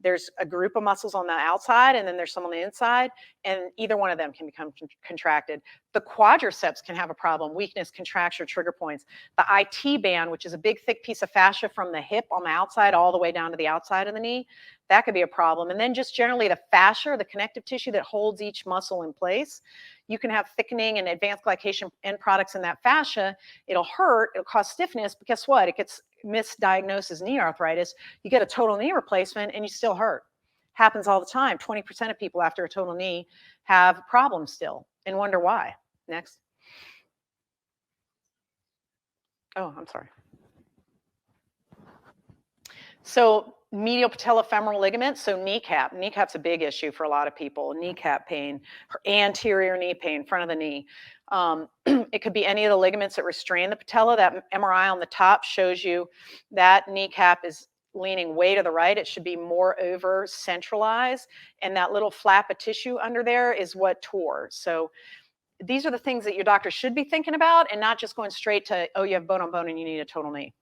There's a group of muscles on the outside, and then there's some on the inside, and either one of them can become contracted. The quadriceps can have a problem, weakness, contracture, trigger points. The IT band, which is a big, thick piece of fascia from the hip on the outside all the way down to the outside of the knee, that could be a problem. And then just generally the fascia, the connective tissue that holds each muscle in place. You can have thickening and advanced glycation end products in that fascia. It'll hurt, it'll cause stiffness, but guess what? It gets misdiagnosed as knee arthritis. You get a total knee replacement and you still hurt. Happens all the time. 20% of people after a total knee have problems still and wonder why. Next. Oh, I'm sorry. So medial patellofemoral ligament, so kneecap. Kneecap's a big issue for a lot of people. Kneecap pain, anterior knee pain, front of the knee. It could be any of the ligaments that restrain the patella. That MRI on the top shows you that kneecap is leaning way to the right. It should be more over centralized. And that little flap of tissue under there is what tore. So these are the things that your doctor should be thinking about, and not just going straight to, oh, you have bone on bone and you need a total knee.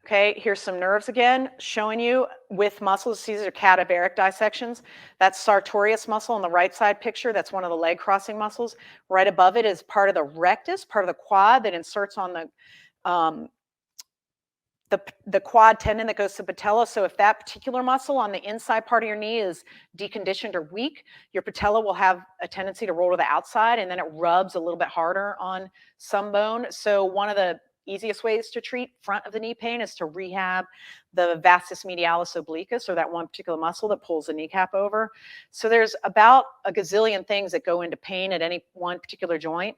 Okay, here's some nerves again, showing you with muscles. These are cadaveric dissections. That's sartorius muscle on the right side picture. That's one of the leg crossing muscles. Right above it is part of the rectus, part of the quad that inserts on the quad tendon that goes to patella. So if that particular muscle on the inside part of your knee is deconditioned or weak, your patella will have a tendency to roll to the outside, and then it rubs a little bit harder on some bone. So one of the easiest ways to treat front of the knee pain is to rehab the vastus medialis obliquus, or that one particular muscle that pulls the kneecap over. So there's about a gazillion things that go into pain at any one particular joint.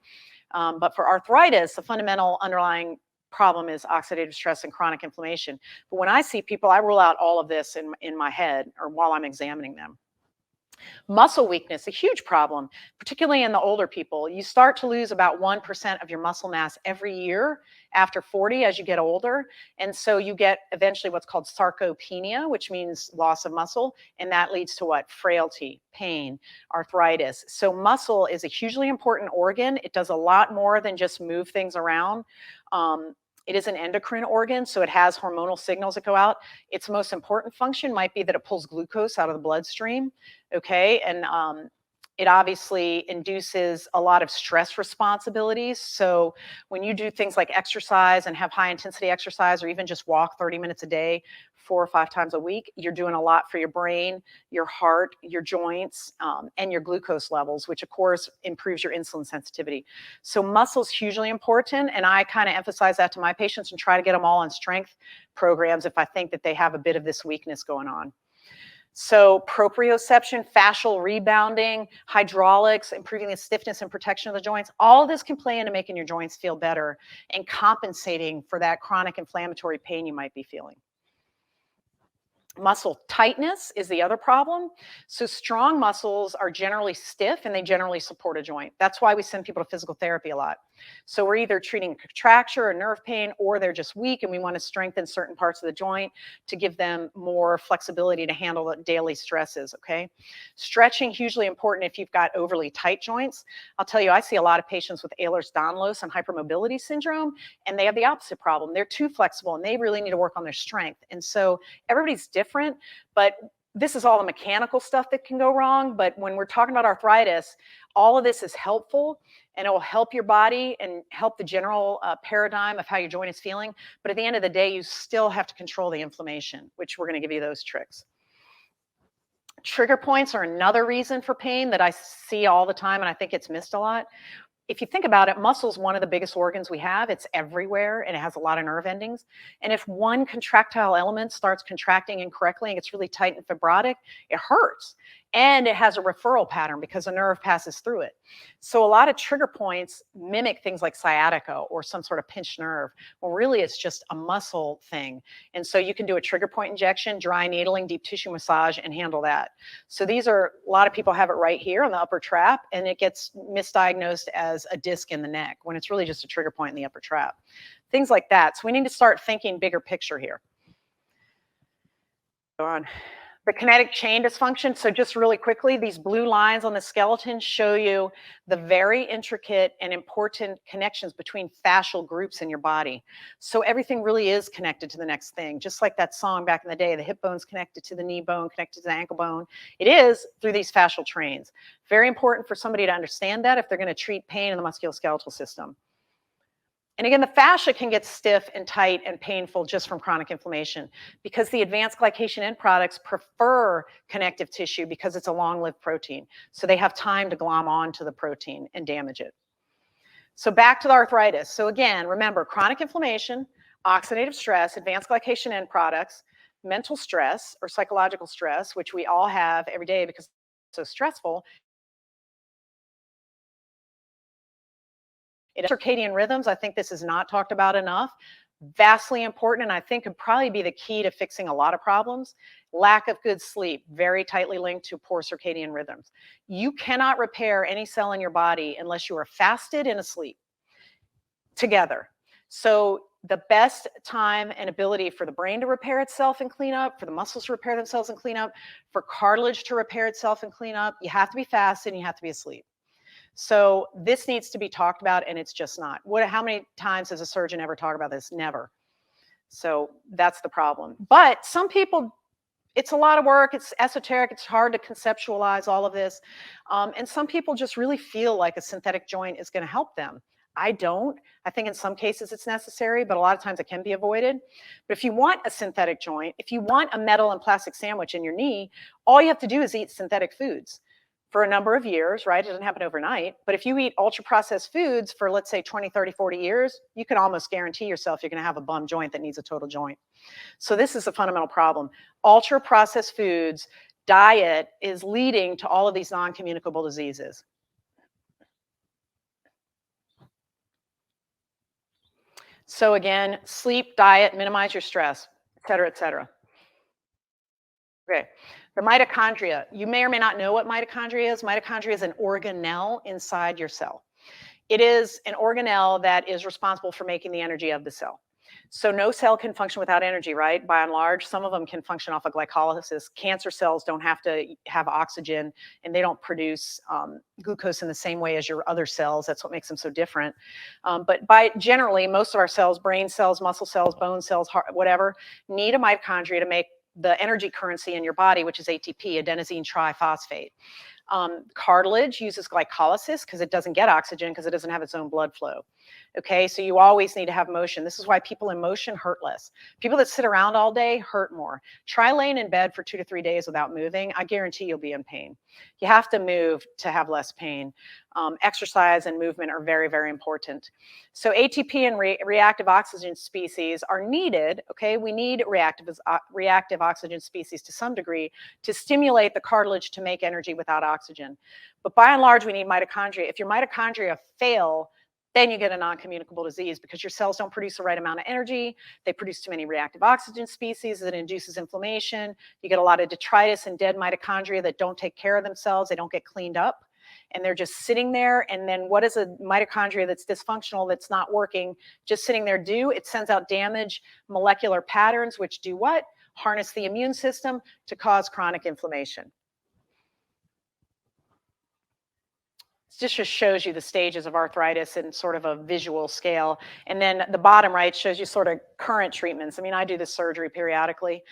But for arthritis, the fundamental underlying problem is oxidative stress and chronic inflammation. But when I see people, I rule out all of this in my head or while I'm examining them. Muscle weakness, a huge problem, particularly in the older people. You start to lose about 1% of your muscle mass every year after 40 as you get older. And so you get eventually what's called sarcopenia, which means loss of muscle. And that leads to what? Frailty, pain, arthritis. So muscle is a hugely important organ. It does a lot more than just move things around. It is an endocrine organ, so it has hormonal signals that go out. Its most important function might be that it pulls glucose out of the bloodstream, okay? And it obviously induces a lot of stress responsibilities. So when you do things like exercise and have high intensity exercise, or even just walk 30 minutes a day, 4 or 5 times a week, you're doing a lot for your brain, your heart, your joints, and your glucose levels, which of course improves your insulin sensitivity. So muscle's hugely important, and I kind of emphasize that to my patients and try to get them all on strength programs if I think that they have a bit of this weakness going on. So proprioception, fascial rebounding, hydraulics, improving the stiffness and protection of the joints, all of this can play into making your joints feel better and compensating for that chronic inflammatory pain you might be feeling. Muscle tightness is the other problem. So strong muscles are generally stiff and they generally support a joint. That's why we send people to physical therapy a lot. So we're either treating contracture or nerve pain, or they're just weak and we want to strengthen certain parts of the joint to give them more flexibility to handle the daily stresses, okay? Stretching, hugely important if you've got overly tight joints. I'll tell you, I see a lot of patients with Ehlers-Danlos and hypermobility syndrome, and they have the opposite problem. They're too flexible and they really need to work on their strength. And so everybody's different, but this is all the mechanical stuff that can go wrong. But when we're talking about arthritis, all of this is helpful, and it will help your body and help the general paradigm of how your joint is feeling. But at the end of the day, you still have to control the inflammation, which we're going to give you those tricks. Trigger points are another reason for pain that I see all the time, and I think it's missed a lot. If you think about it, muscle is one of the biggest organs we have. It's everywhere, and it has a lot of nerve endings. And if one contractile element starts contracting incorrectly and gets really tight and fibrotic, it hurts. And it has a referral pattern because a nerve passes through it. So a lot of trigger points mimic things like sciatica or some sort of pinched nerve. Well, really, it's just a muscle thing. And so you can do a trigger point injection, dry needling, deep tissue massage, and handle that. So these are, a lot of people have it right here on the upper trap, and it gets misdiagnosed as a disc in the neck when it's really just a trigger point in the upper trap. Things like that. So we need to start thinking bigger picture here. Go on. The kinetic chain dysfunction. So just really quickly, these blue lines on the skeleton show you the very intricate and important connections between fascial groups in your body. So everything really is connected to the next thing. Just like that song back in the day, the hip bone's connected to the knee bone, connected to the ankle bone. It is through these fascial trains. Very important for somebody to understand that if they're going to treat pain in the musculoskeletal system. And again, the fascia can get stiff and tight and painful just from chronic inflammation because the advanced glycation end products prefer connective tissue because it's a long-lived protein. So they have time to glom on to the protein and damage it. So back to the arthritis. So again, remember, chronic inflammation, oxidative stress, advanced glycation end products, mental stress or psychological stress, which we all have every day because it's so stressful. Circadian rhythms, I think this is not talked about enough. Vastly important, and I think could probably be the key to fixing a lot of problems. Lack of good sleep, very tightly linked to poor circadian rhythms. You cannot repair any cell in your body unless you are fasted and asleep together. So the best time and ability for the brain to repair itself and clean up, for the muscles to repair themselves and clean up, for cartilage to repair itself and clean up, you have to be fasted and you have to be asleep. So this needs to be talked about, and it's just not. How many times has a surgeon ever talked about this? Never. So that's the problem. But some people, it's a lot of work. It's esoteric. It's hard to conceptualize all of this. And some people just really feel like a synthetic joint is going to help them. I don't. I think in some cases it's necessary, but a lot of times it can be avoided. But if you want a synthetic joint, if you want a metal and plastic sandwich in your knee, all you have to do is eat synthetic foods. for a number of years, right? It doesn't happen overnight. But if you eat ultra processed foods for, let's say, 20, 30, 40 years, you can almost guarantee yourself you're going to have a bum joint that needs a total joint. So this is a fundamental problem. Ultra processed foods, diet is leading to all of these non-communicable diseases. So again, sleep, diet, minimize your stress, et cetera, et cetera. Okay. The mitochondria, you may or may not know what mitochondria is. Mitochondria is an organelle inside your cell. It is an organelle that is responsible for making the energy of the cell. So no cell can function without energy, right? By and large, some of them can function off of glycolysis. Cancer cells don't have to have oxygen, and they don't produce glucose in the same way as your other cells. That's what makes them so different. But generally, most of our cells, brain cells, muscle cells, bone cells, heart, whatever, need a mitochondria to make the energy currency in your body, which is ATP, adenosine triphosphate. Cartilage uses glycolysis because it doesn't get oxygen because it doesn't have its own blood flow. Okay, so you always need to have motion. This is why people in motion hurt less. People that sit around all day hurt more. Try laying in bed for 2 to 3 days without moving. I guarantee you'll be in pain. You have to move to have less pain. Exercise and movement are very, very important. So ATP and reactive oxygen species are needed. Okay, we need reactive oxygen species to some degree to stimulate the cartilage to make energy without oxygen. But by and large, we need mitochondria. If your mitochondria fail, then you get a non-communicable disease because your cells don't produce the right amount of energy. They produce too many reactive oxygen species that induces inflammation. You get a lot of detritus and dead mitochondria that don't take care of themselves. They don't get cleaned up, and they're just sitting there. And then what does a mitochondria that's dysfunctional, that's not working, just sitting there do? It sends out damage molecular patterns, which do what? Harness the immune system to cause chronic inflammation. This just shows you the stages of arthritis in sort of a visual scale. And then the bottom right shows you sort of current treatments. I mean, I do this surgery periodically.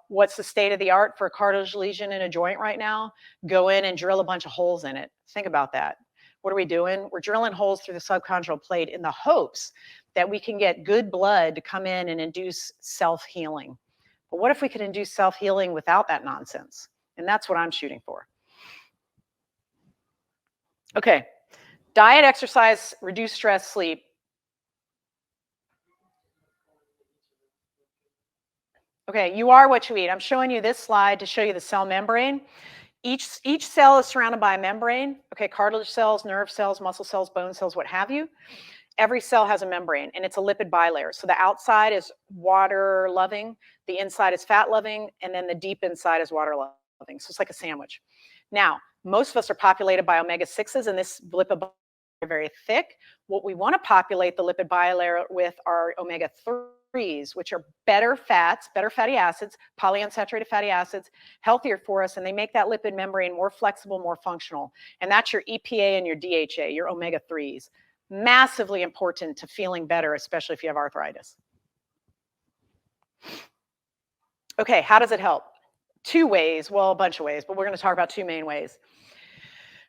What's the state of the art for a cartilage lesion in a joint right now? Go in and drill a bunch of holes in it. Think about that. What are we doing? We're drilling holes through the subchondral plate in the hopes that we can get good blood to come in and induce self-healing. But what if we could induce self-healing without that nonsense? And that's what I'm shooting for. Okay, diet, exercise, reduce stress, sleep. Okay, you are what you eat. I'm showing you this slide to show you the cell membrane. Each cell is surrounded by a membrane. Okay, cartilage cells, nerve cells, muscle cells, bone cells, what have you. Every cell has a membrane, and it's a lipid bilayer. So the outside is water-loving, the inside is fat-loving, and then the deep inside is water-loving. So it's like a sandwich. Now, most of us are populated by omega-6s, and this lipid bilayer is very thick. What we want to populate the lipid bilayer with are omega-3s, which are better fats, better fatty acids, polyunsaturated fatty acids, healthier for us, and they make that lipid membrane more flexible, more functional. And that's your EPA and your DHA, your omega-3s. Massively important to feeling better, especially if you have arthritis. Okay, how does it help? 2 ways, well, a bunch of ways, but we're going to talk about 2 main ways.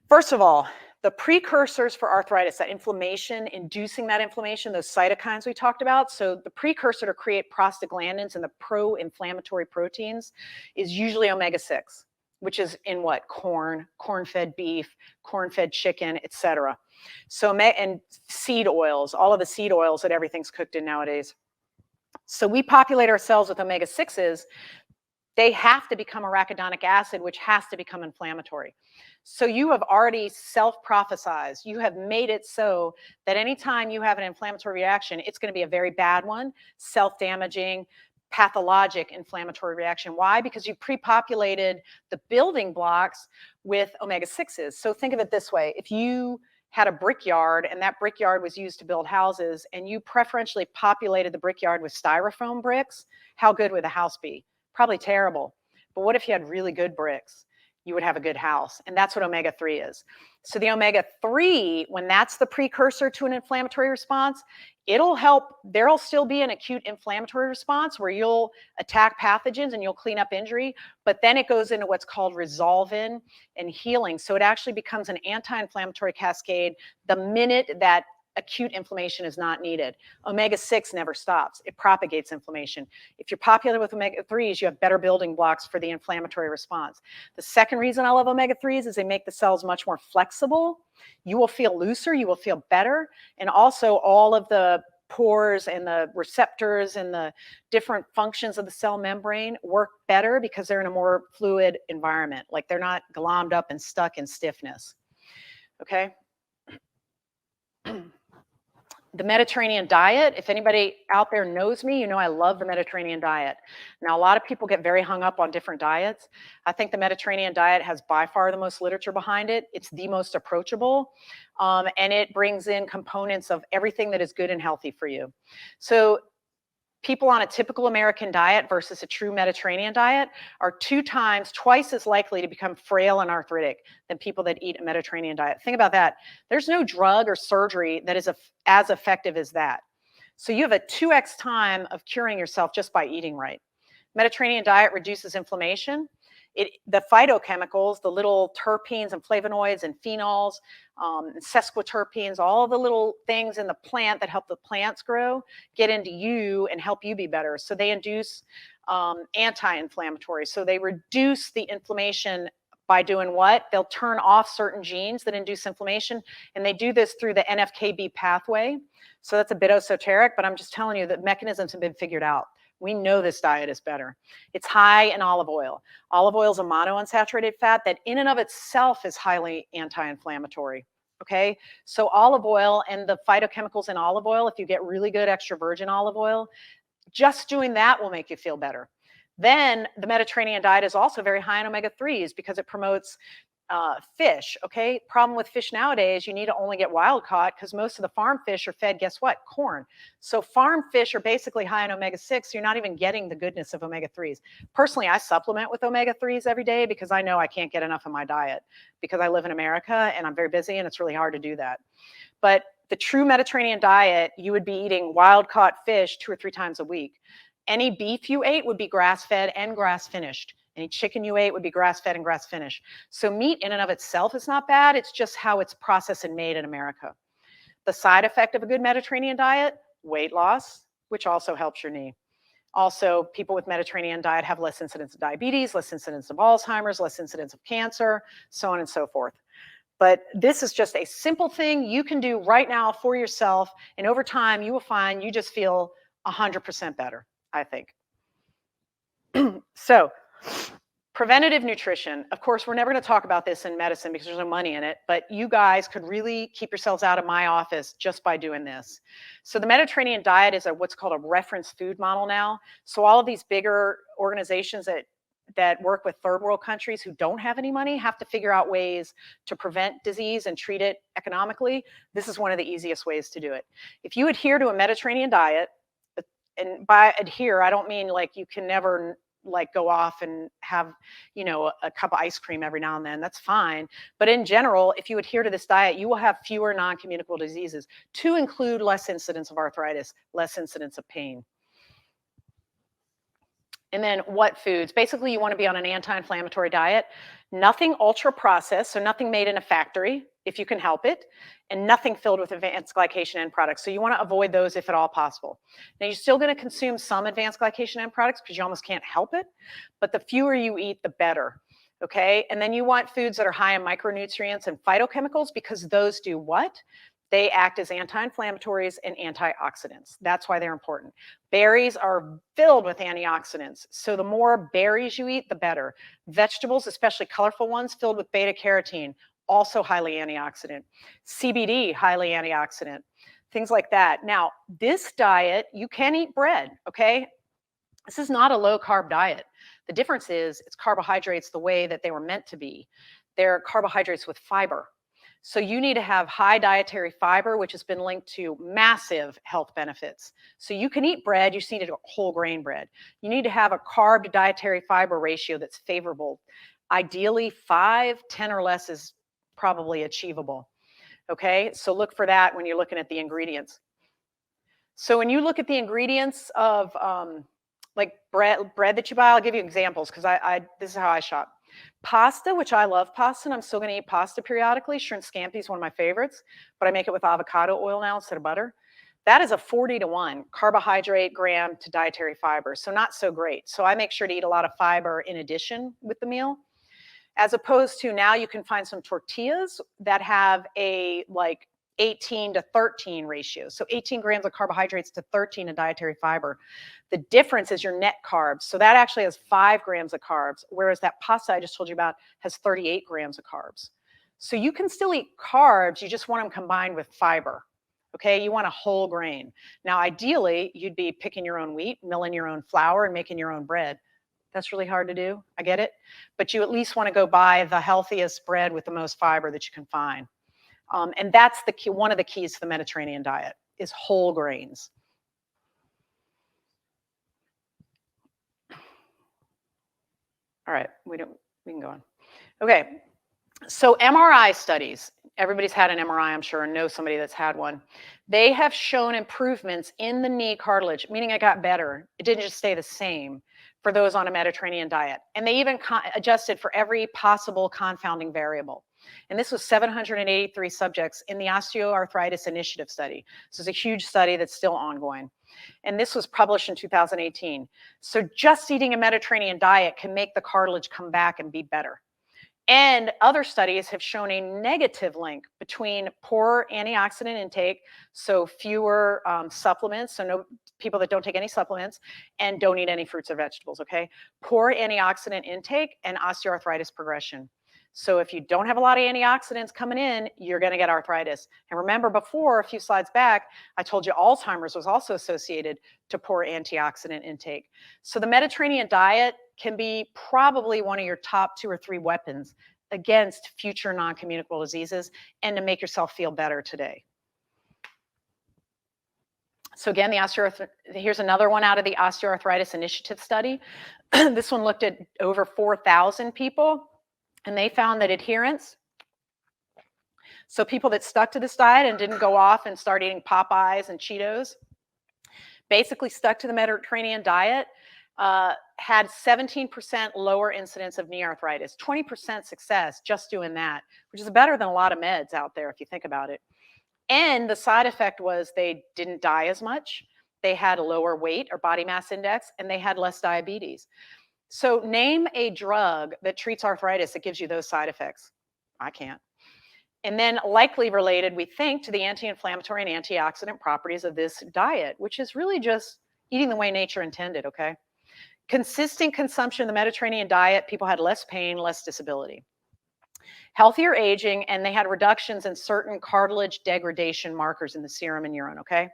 First of all, the precursors for arthritis, that inflammation, inducing that inflammation, those cytokines we talked about. So the precursor to create prostaglandins and the pro-inflammatory proteins is usually omega-6, which is in what? Corn, corn-fed beef, corn-fed chicken, etc. So, and seed oils, all of the seed oils that everything's cooked in nowadays. So we populate our cells with omega-6s. They have to become arachidonic acid, which has to become inflammatory. So you have already self-prophesized. You have made it so that anytime you have an inflammatory reaction, it's going to be a very bad one, self-damaging, pathologic inflammatory reaction. Why? Because you pre-populated the building blocks with omega-6s. So think of it this way. If you had a brickyard and that brickyard was used to build houses and you preferentially populated the brickyard with styrofoam bricks, how good would the house be? Probably terrible. But what if you had really good bricks? You would have a good house. And that's what omega-3 is. So the omega-3, when that's the precursor to an inflammatory response, it'll help. There'll still be an acute inflammatory response where you'll attack pathogens and you'll clean up injury, but then it goes into what's called resolvin and healing. So it actually becomes an anti-inflammatory cascade the minute that acute inflammation is not needed. Omega-6 never stops. It propagates inflammation. If you're popular with omega-3s, you have better building blocks for the inflammatory response. The second reason I love omega-3s is they make the cells much more flexible. You will feel looser, you will feel better, and also all of the pores and the receptors and the different functions of the cell membrane work better because they're in a more fluid environment. Like they're not glommed up and stuck in stiffness. Okay. The Mediterranean diet, if anybody out there knows me, you know I love the Mediterranean diet. Now, a lot of people get very hung up on different diets. I think the Mediterranean diet has by far the most literature behind it. It's the most approachable, and it brings in components of everything that is good and healthy for you. So people on a typical American diet versus a true Mediterranean diet are twice as likely to become frail and arthritic than people that eat a Mediterranean diet. Think about that. There's no drug or surgery that is as effective as that. So you have a 2x time of curing yourself just by eating right. Mediterranean diet reduces inflammation. The phytochemicals, the little terpenes and flavonoids and phenols, and sesquiterpenes, all the little things in the plant that help the plants grow, get into you and help you be better. So they induce anti-inflammatory. So they reduce the inflammation by doing what? They'll turn off certain genes that induce inflammation, and they do this through the NFKB pathway. So that's a bit esoteric, but I'm just telling you that mechanisms have been figured out. We know this diet is better. It's high in olive oil. Olive oil is a monounsaturated fat that in and of itself is highly anti-inflammatory. Okay, so olive oil and the phytochemicals in olive oil, if you get really good extra virgin olive oil, just doing that will make you feel better. Then the Mediterranean diet is also very high in omega-3s because it promotes fish. Okay, problem with fish nowadays, you need to only get wild caught because most of the farm fish are fed, guess what? Corn. So farm fish are basically high in omega-6. So you're not even getting the goodness of omega-3s. Personally, I supplement with omega-3s every day because I know I can't get enough in my diet because I live in America and I'm very busy and it's really hard to do that. But the true Mediterranean diet, you would be eating wild caught fish 2 or 3 times a week. Any beef you ate would be grass-fed and grass-finished. Any chicken you ate would be grass-fed and grass-finished. So meat in and of itself is not bad. It's just how it's processed and made in America. The side effect of a good Mediterranean diet, weight loss, which also helps your knee. Also, people with Mediterranean diet have less incidence of diabetes, less incidence of Alzheimer's, less incidence of cancer, so on and so forth. But this is just a simple thing you can do right now for yourself, and over time you will find you just feel 100% better, I think. So, preventative nutrition. Of course, we're never going to talk about this in medicine because there's no money in it, but you guys could really keep yourselves out of my office just by doing this. So the Mediterranean diet is what's called a reference food model now. So all of these bigger organizations that work with third world countries who don't have any money have to figure out ways to prevent disease and treat it economically. This is one of the easiest ways to do it. If you adhere to a Mediterranean diet, and by adhere, I don't mean like you can never like go off and have, you know, a cup of ice cream every now and then. That's fine. But in general, if you adhere to this diet, you will have fewer non-communicable diseases, to include less incidence of arthritis, less incidence of pain. And then what foods? Basically, you want to be on an anti-inflammatory diet. Nothing ultra processed, so nothing made in a factory, if you can help it, and nothing filled with advanced glycation end products. So you want to avoid those if at all possible. Now, you're still going to consume some advanced glycation end products because you almost can't help it, but the fewer you eat, the better. Okay, and then you want foods that are high in micronutrients and phytochemicals because those do what? They act as anti-inflammatories and antioxidants. That's why they're important. Berries are filled with antioxidants. So the more berries you eat, the better. Vegetables, especially colorful ones, filled with beta carotene, also highly antioxidant. CBD, highly antioxidant. Things like that. Now, this diet, you can eat bread, okay? This is not a low carb diet. The difference is it's carbohydrates the way that they were meant to be. They're carbohydrates with fiber. So you need to have high dietary fiber, which has been linked to massive health benefits. So you can eat bread, you just need a whole grain bread. You need to have a carb to dietary fiber ratio that's favorable. Ideally 5, 10 or less is probably achievable. Okay, so look for that when you're looking at the ingredients. So when you look at the ingredients of like bread that you buy, I'll give you examples because this is how I shop. Pasta, which I love pasta, and I'm still going to eat pasta periodically. Shrimp scampi is one of my favorites, but I make it with avocado oil now instead of butter. That is a 40-to-1 carbohydrate gram to dietary fiber, so not so great. So I make sure to eat a lot of fiber in addition with the meal, as opposed to now you can find some tortillas that have a like 18-to-13 ratio. So 18 grams of carbohydrates to 13 of dietary fiber. The difference is your net carbs. So that actually has 5 grams of carbs, whereas that pasta I just told you about has 38 grams of carbs. So you can still eat carbs, you just want them combined with fiber. Okay, you want a whole grain. Now, ideally, you'd be picking your own wheat, milling your own flour, and making your own bread. That's really hard to do. I get it. But you at least want to go buy the healthiest bread with the most fiber that you can find. And that's the key, one of the keys to the Mediterranean diet is whole grains. All right, we can go on. Okay, so MRI studies. Everybody's had an MRI, I'm sure, and knows somebody that's had one. They have shown improvements in the knee cartilage, meaning it got better. It didn't just stay the same for those on a Mediterranean diet. And they even adjusted for every possible confounding variable. And this was 783 subjects in the Osteoarthritis Initiative study. This is a huge study that's still ongoing. And this was published in 2018. So just eating a Mediterranean diet can make the cartilage come back and be better. And other studies have shown a negative link between poor antioxidant intake, so fewer supplements, so no people that don't take any supplements and don't eat any fruits or vegetables, okay? Poor antioxidant intake and osteoarthritis progression. So if you don't have a lot of antioxidants coming in, you're going to get arthritis. And remember before, a few slides back, I told you Alzheimer's was also associated to poor antioxidant intake. So the Mediterranean diet can be probably one of your top 2 or 3 weapons against future non-communicable diseases and to make yourself feel better today. So again, here's another one out of the Osteoarthritis Initiative study. This one looked at over 4,000 people, and they found that adherence, so people that stuck to this diet and didn't go off and start eating Popeyes and Cheetos, basically stuck to the Mediterranean diet, had 17% lower incidence of knee arthritis, 20% success just doing that, which is better than a lot of meds out there if you think about it. And the side effect was they didn't die as much, they had a lower weight or body mass index, and they had less diabetes. So name a drug that treats arthritis that gives you those side effects. I can't. And then likely related, we think, to the anti-inflammatory and antioxidant properties of this diet, which is really just eating the way nature intended, okay? Consistent consumption of the Mediterranean diet, people had less pain, less disability. Healthier aging, and they had reductions in certain cartilage degradation markers in the serum and urine, okay?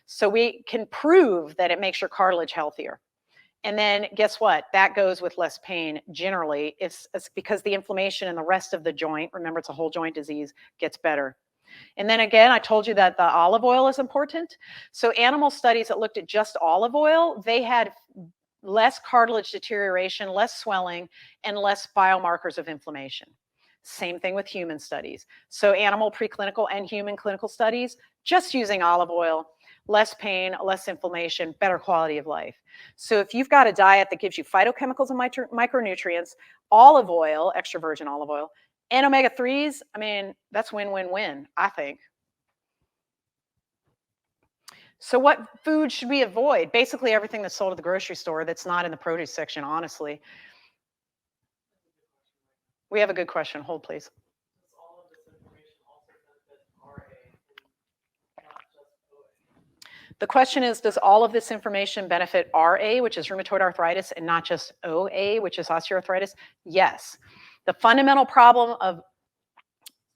So we can prove that it makes your cartilage healthier. And then guess what? That goes with less pain generally. It's because the inflammation in the rest of the joint, remember it's a whole joint disease, gets better. And then again, I told you that the olive oil is important. So animal studies that looked at just olive oil, they had less cartilage deterioration, less swelling, and less biomarkers of inflammation. Same thing with human studies. So animal preclinical and human clinical studies, just using olive oil, less pain, less inflammation, better quality of life. So if you've got a diet that gives you phytochemicals and micronutrients, olive oil, extra virgin olive oil, and omega-3s, I mean, that's win-win-win, I think. So what food should we avoid? Basically everything that's sold at the grocery store that's not in the produce section, honestly. We have a good question. Hold, please. The question is, does all of this information benefit RA, which is rheumatoid arthritis, and not just OA, which is osteoarthritis? Yes. The fundamental problem of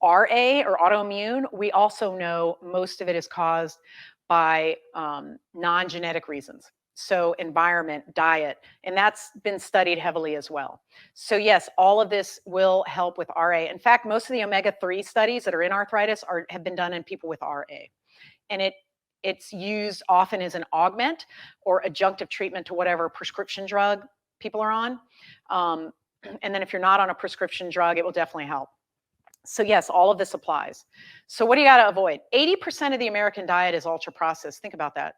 RA or autoimmune, we also know most of it is caused by non-genetic reasons. So environment, diet, and that's been studied heavily as well. So yes, all of this will help with RA. In fact, most of the omega-3 studies that are in arthritis have been done in people with RA. And it's used often as an augment or adjunctive treatment to whatever prescription drug people are on. And then if you're not on a prescription drug, it will definitely help. So yes, all of this applies. So what do you got to avoid? 80% of the American diet is ultra processed. Think about that.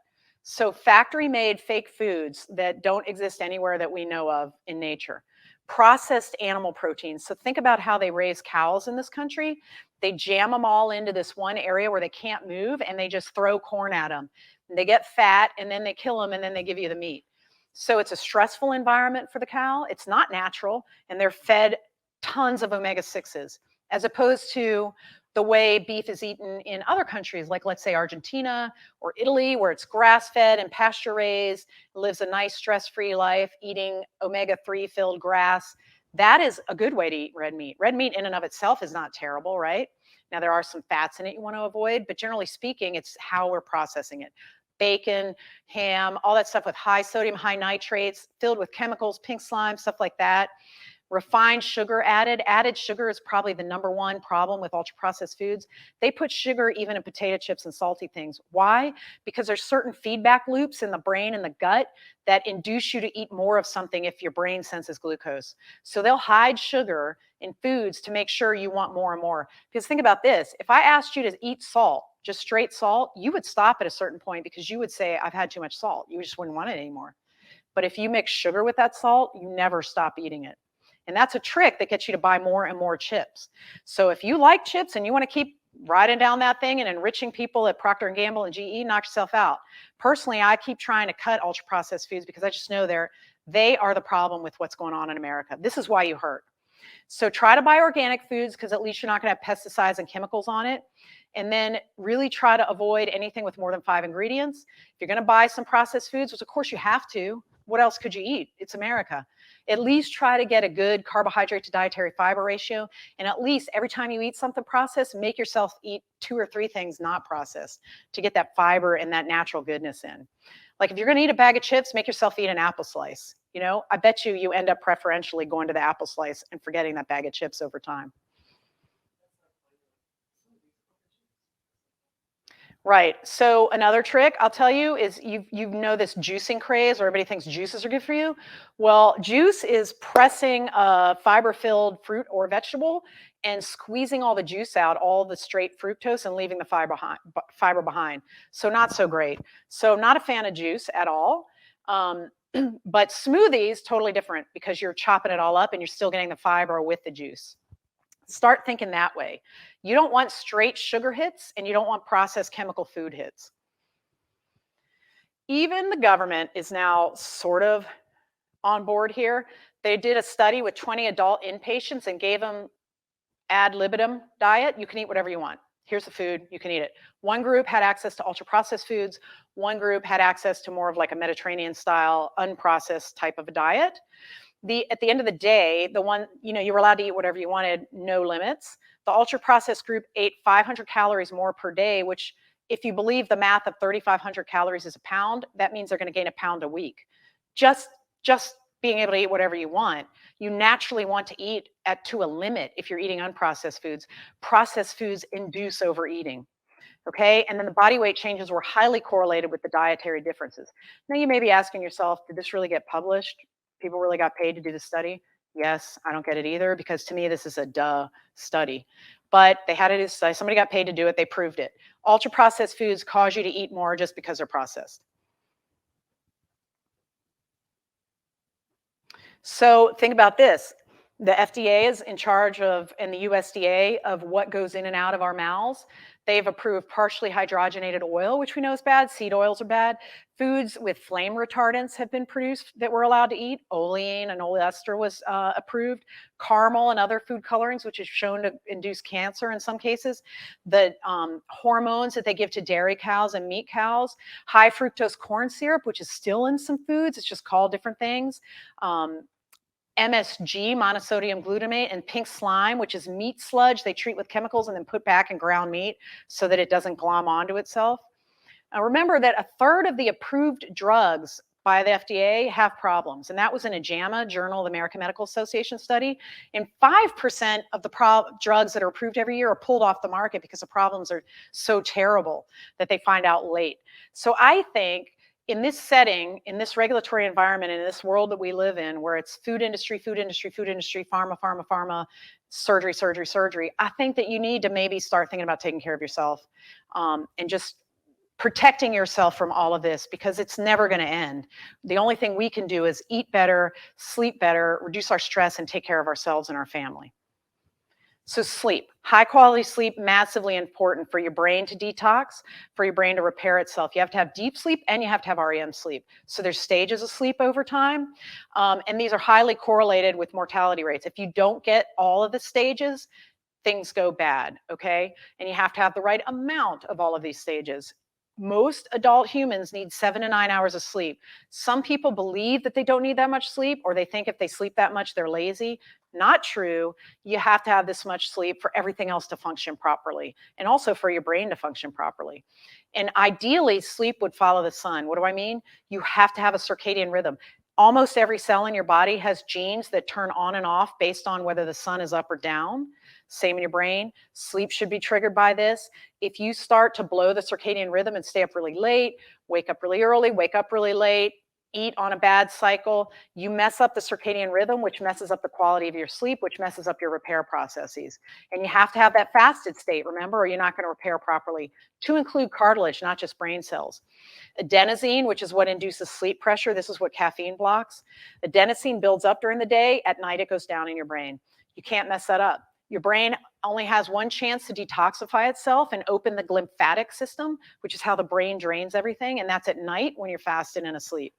So factory-made fake foods that don't exist anywhere that we know of in nature. Processed animal proteins. So think about how they raise cows in this country. They jam them all into this one area where they can't move and they just throw corn at them. They get fat and then they kill them and then they give you the meat. So it's a stressful environment for the cow. It's not natural and they're fed tons of omega-6s as opposed to the way beef is eaten in other countries, like let's say Argentina or Italy, where it's grass-fed and pasture-raised, lives a nice stress-free life, eating omega-3 filled grass. That is a good way to eat red meat. Red meat in and of itself is not terrible, right? Now there are some fats in it you want to avoid, but generally speaking, it's how we're processing it. Bacon, ham, all that stuff with high sodium, high nitrates, filled with chemicals, pink slime, stuff like that. Refined sugar added. Added sugar is probably the #1 problem with ultra-processed foods. They put sugar even in potato chips and salty things. Why? Because there's certain feedback loops in the brain and the gut that induce you to eat more of something if your brain senses glucose. So they'll hide sugar in foods to make sure you want more and more. Because think about this. If I asked you to eat salt, just straight salt, you would stop at a certain point because you would say, I've had too much salt. You just wouldn't want it anymore. But if you mix sugar with that salt, you never stop eating it. And that's a trick that gets you to buy more and more chips. So if you like chips and you want to keep riding down that thing and enriching people at Procter & Gamble and GE, knock yourself out. Personally, I keep trying to cut ultra-processed foods because I just know they are the problem with what's going on in America. This is why you hurt. So try to buy organic foods because at least you're not going to have pesticides and chemicals on it. And then really try to avoid anything with more than 5 ingredients. If you're going to buy some processed foods, which of course you have to, what else could you eat? It's America. At least try to get a good carbohydrate to dietary fiber ratio. And at least every time you eat something processed, make yourself eat 2 or 3 things not processed to get that fiber and that natural goodness in. Like if you're going to eat a bag of chips, make yourself eat an apple slice. You know, I bet you end up preferentially going to the apple slice and forgetting that bag of chips over time. Right. So another trick I'll tell you is you know this juicing craze, or everybody thinks juices are good for you. Well, juice is pressing a fiber-filled fruit or vegetable and squeezing all the juice out, all the straight fructose, and leaving the fiber behind. So not so great. So not a fan of juice at all. But smoothies, totally different because you're chopping it all up and you're still getting the fiber with the juice. Start thinking that way. You don't want straight sugar hits and you don't want processed chemical food hits. Even the government is now sort of on board here. They did a study with 20 adult inpatients and gave them ad libitum diet. You can eat whatever you want. Here's the food, you can eat it. One group had access to ultra-processed foods. One group had access to more of like a Mediterranean style, unprocessed type of a diet. At the end of the day, the one, you were allowed to eat whatever you wanted, no limits. The ultra-processed group ate 500 calories more per day, which if you believe the math of 3,500 calories is a pound, that means they're going to gain a pound a week. Just being able to eat whatever you want. You naturally want to eat to a limit if you're eating unprocessed foods. Processed foods induce overeating. Okay, and then the body weight changes were highly correlated with the dietary differences. Now you may be asking yourself, did this really get published? People really got paid to do the study? Yes, I don't get it either because to me this is a duh study. But they had to do a study. Somebody got paid to do it. They proved it. Ultra processed foods cause you to eat more just because they're processed. So think about this. The FDA is in charge of, and the USDA, of what goes in and out of our mouths. They've approved partially hydrogenated oil, which we know is bad. Seed oils are bad. Foods with flame retardants have been produced that we're allowed to eat. Oleine and oleester was approved. Caramel and other food colorings, which is shown to induce cancer in some cases. The hormones that they give to dairy cows and meat cows. High fructose corn syrup, which is still in some foods. It's just called different things. MSG, monosodium glutamate, and pink slime, which is meat sludge they treat with chemicals and then put back in ground meat so that it doesn't glom onto itself. Now remember that 1/3 of the approved drugs by the FDA have problems, and that was in a JAMA, Journal of the American Medical Association study, and 5% of the drugs that are approved every year are pulled off the market because the problems are so terrible that they find out late. So I think in this setting, in this regulatory environment, in this world that we live in, where it's food industry, pharma, surgery, I think that you need to maybe start thinking about taking care of yourself and just protecting yourself from all of this because it's never going to end. The only thing we can do is eat better, sleep better, reduce our stress, and take care of ourselves and our family. So sleep, high quality sleep, massively important for your brain to detox, for your brain to repair itself. You have to have deep sleep and you have to have REM sleep. So there's stages of sleep over time. And these are highly correlated with mortality rates. If you don't get all of the stages, things go bad, okay? And you have to have the right amount of all of these stages. Most adult humans need 7 to 9 hours of sleep. Some people believe that they don't need that much sleep, or they think if they sleep that much, they're lazy. Not true. You have to have this much sleep for everything else to function properly, and also for your brain to function properly. And ideally, sleep would follow the sun. What do I mean? You have to have a circadian rhythm. Almost every cell in your body has genes that turn on and off based on whether the sun is up or down. Same in your brain. Sleep should be triggered by this. If you start to blow the circadian rhythm and stay up really late, wake up really early, wake up really late, eat on a bad cycle, you mess up the circadian rhythm, which messes up the quality of your sleep, which messes up your repair processes. And you have to have that fasted state, remember, or you're not going to repair properly, to include cartilage, not just brain cells. Adenosine, which is what induces sleep pressure, this is what caffeine blocks. Adenosine builds up during the day, at night it goes down in your brain. You can't mess that up. Your brain only has one chance to detoxify itself and open the lymphatic system, which is how the brain drains everything, and that's at night when you're fasted and asleep.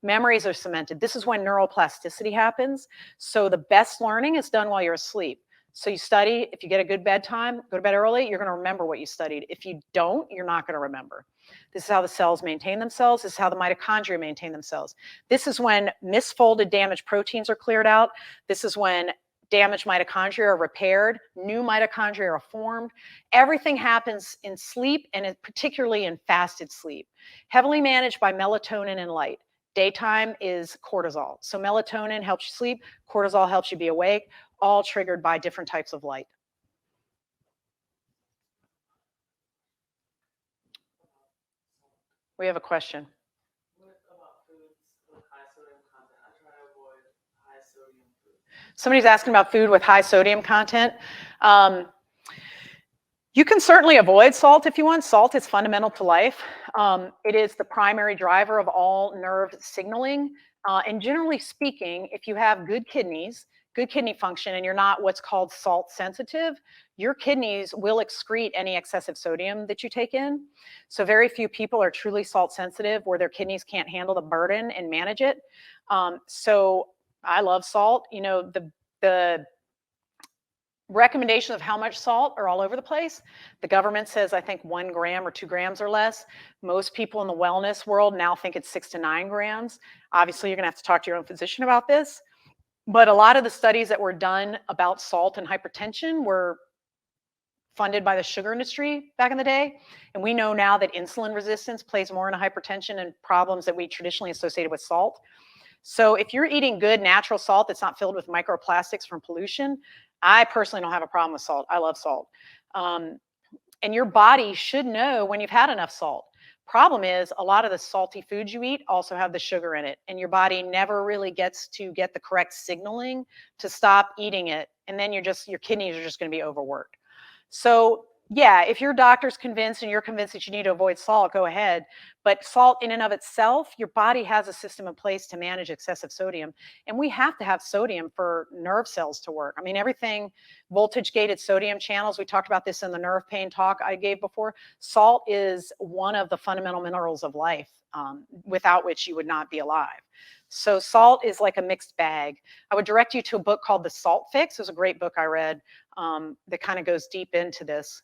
Memories are cemented. This is when neuroplasticity happens. So the best learning is done while you're asleep. So you study, if you get a good bedtime, go to bed early, you're going to remember what you studied. If you don't, you're not going to remember. This is how the cells maintain themselves. This is how the mitochondria maintain themselves. This is when misfolded damaged proteins are cleared out. This is when damaged mitochondria are repaired, new mitochondria are formed. Everything happens in sleep, and particularly in fasted sleep. Heavily managed by melatonin and light. Daytime is cortisol. So melatonin helps you sleep, cortisol helps you be awake, all triggered by different types of light. We have a question. Somebody's asking about food with high sodium content. You can certainly avoid salt if you want. Salt is fundamental to life. It is the primary driver of all nerve signaling. And generally speaking, if you have good kidney function, and you're not what's called salt sensitive, your kidneys will excrete any excessive sodium that you take in. So very few people are truly salt sensitive where their kidneys can't handle the burden and manage it. So I love salt. You know, the recommendations of how much salt are all over the place. The government says, I think 1 gram or 2 grams or less. Most people in the wellness world now think it's 6 to 9 grams. Obviously, you're going to have to talk to your own physician about this. But a lot of the studies that were done about salt and hypertension were funded by the sugar industry back in the day. And we know now that insulin resistance plays more in hypertension and problems that we traditionally associated with salt. So if you're eating good natural salt that's not filled with microplastics from pollution, I personally don't have a problem with salt. I love salt. And your body should know when you've had enough salt. Problem is, a lot of the salty foods you eat also have the sugar in it, and your body never really gets to get the correct signaling to stop eating it. And then your kidneys are just going to be overworked. So yeah, if your doctor's convinced and you're convinced that you need to avoid salt, go ahead. But salt in and of itself, your body has a system in place to manage excessive sodium. And we have to have sodium for nerve cells to work. I mean, everything, voltage-gated sodium channels, we talked about this in the nerve pain talk I gave before. Salt is one of the fundamental minerals of life, without which you would not be alive. So salt is like a mixed bag. I would direct you to a book called The Salt Fix. It was a great book I read that kind of goes deep into this.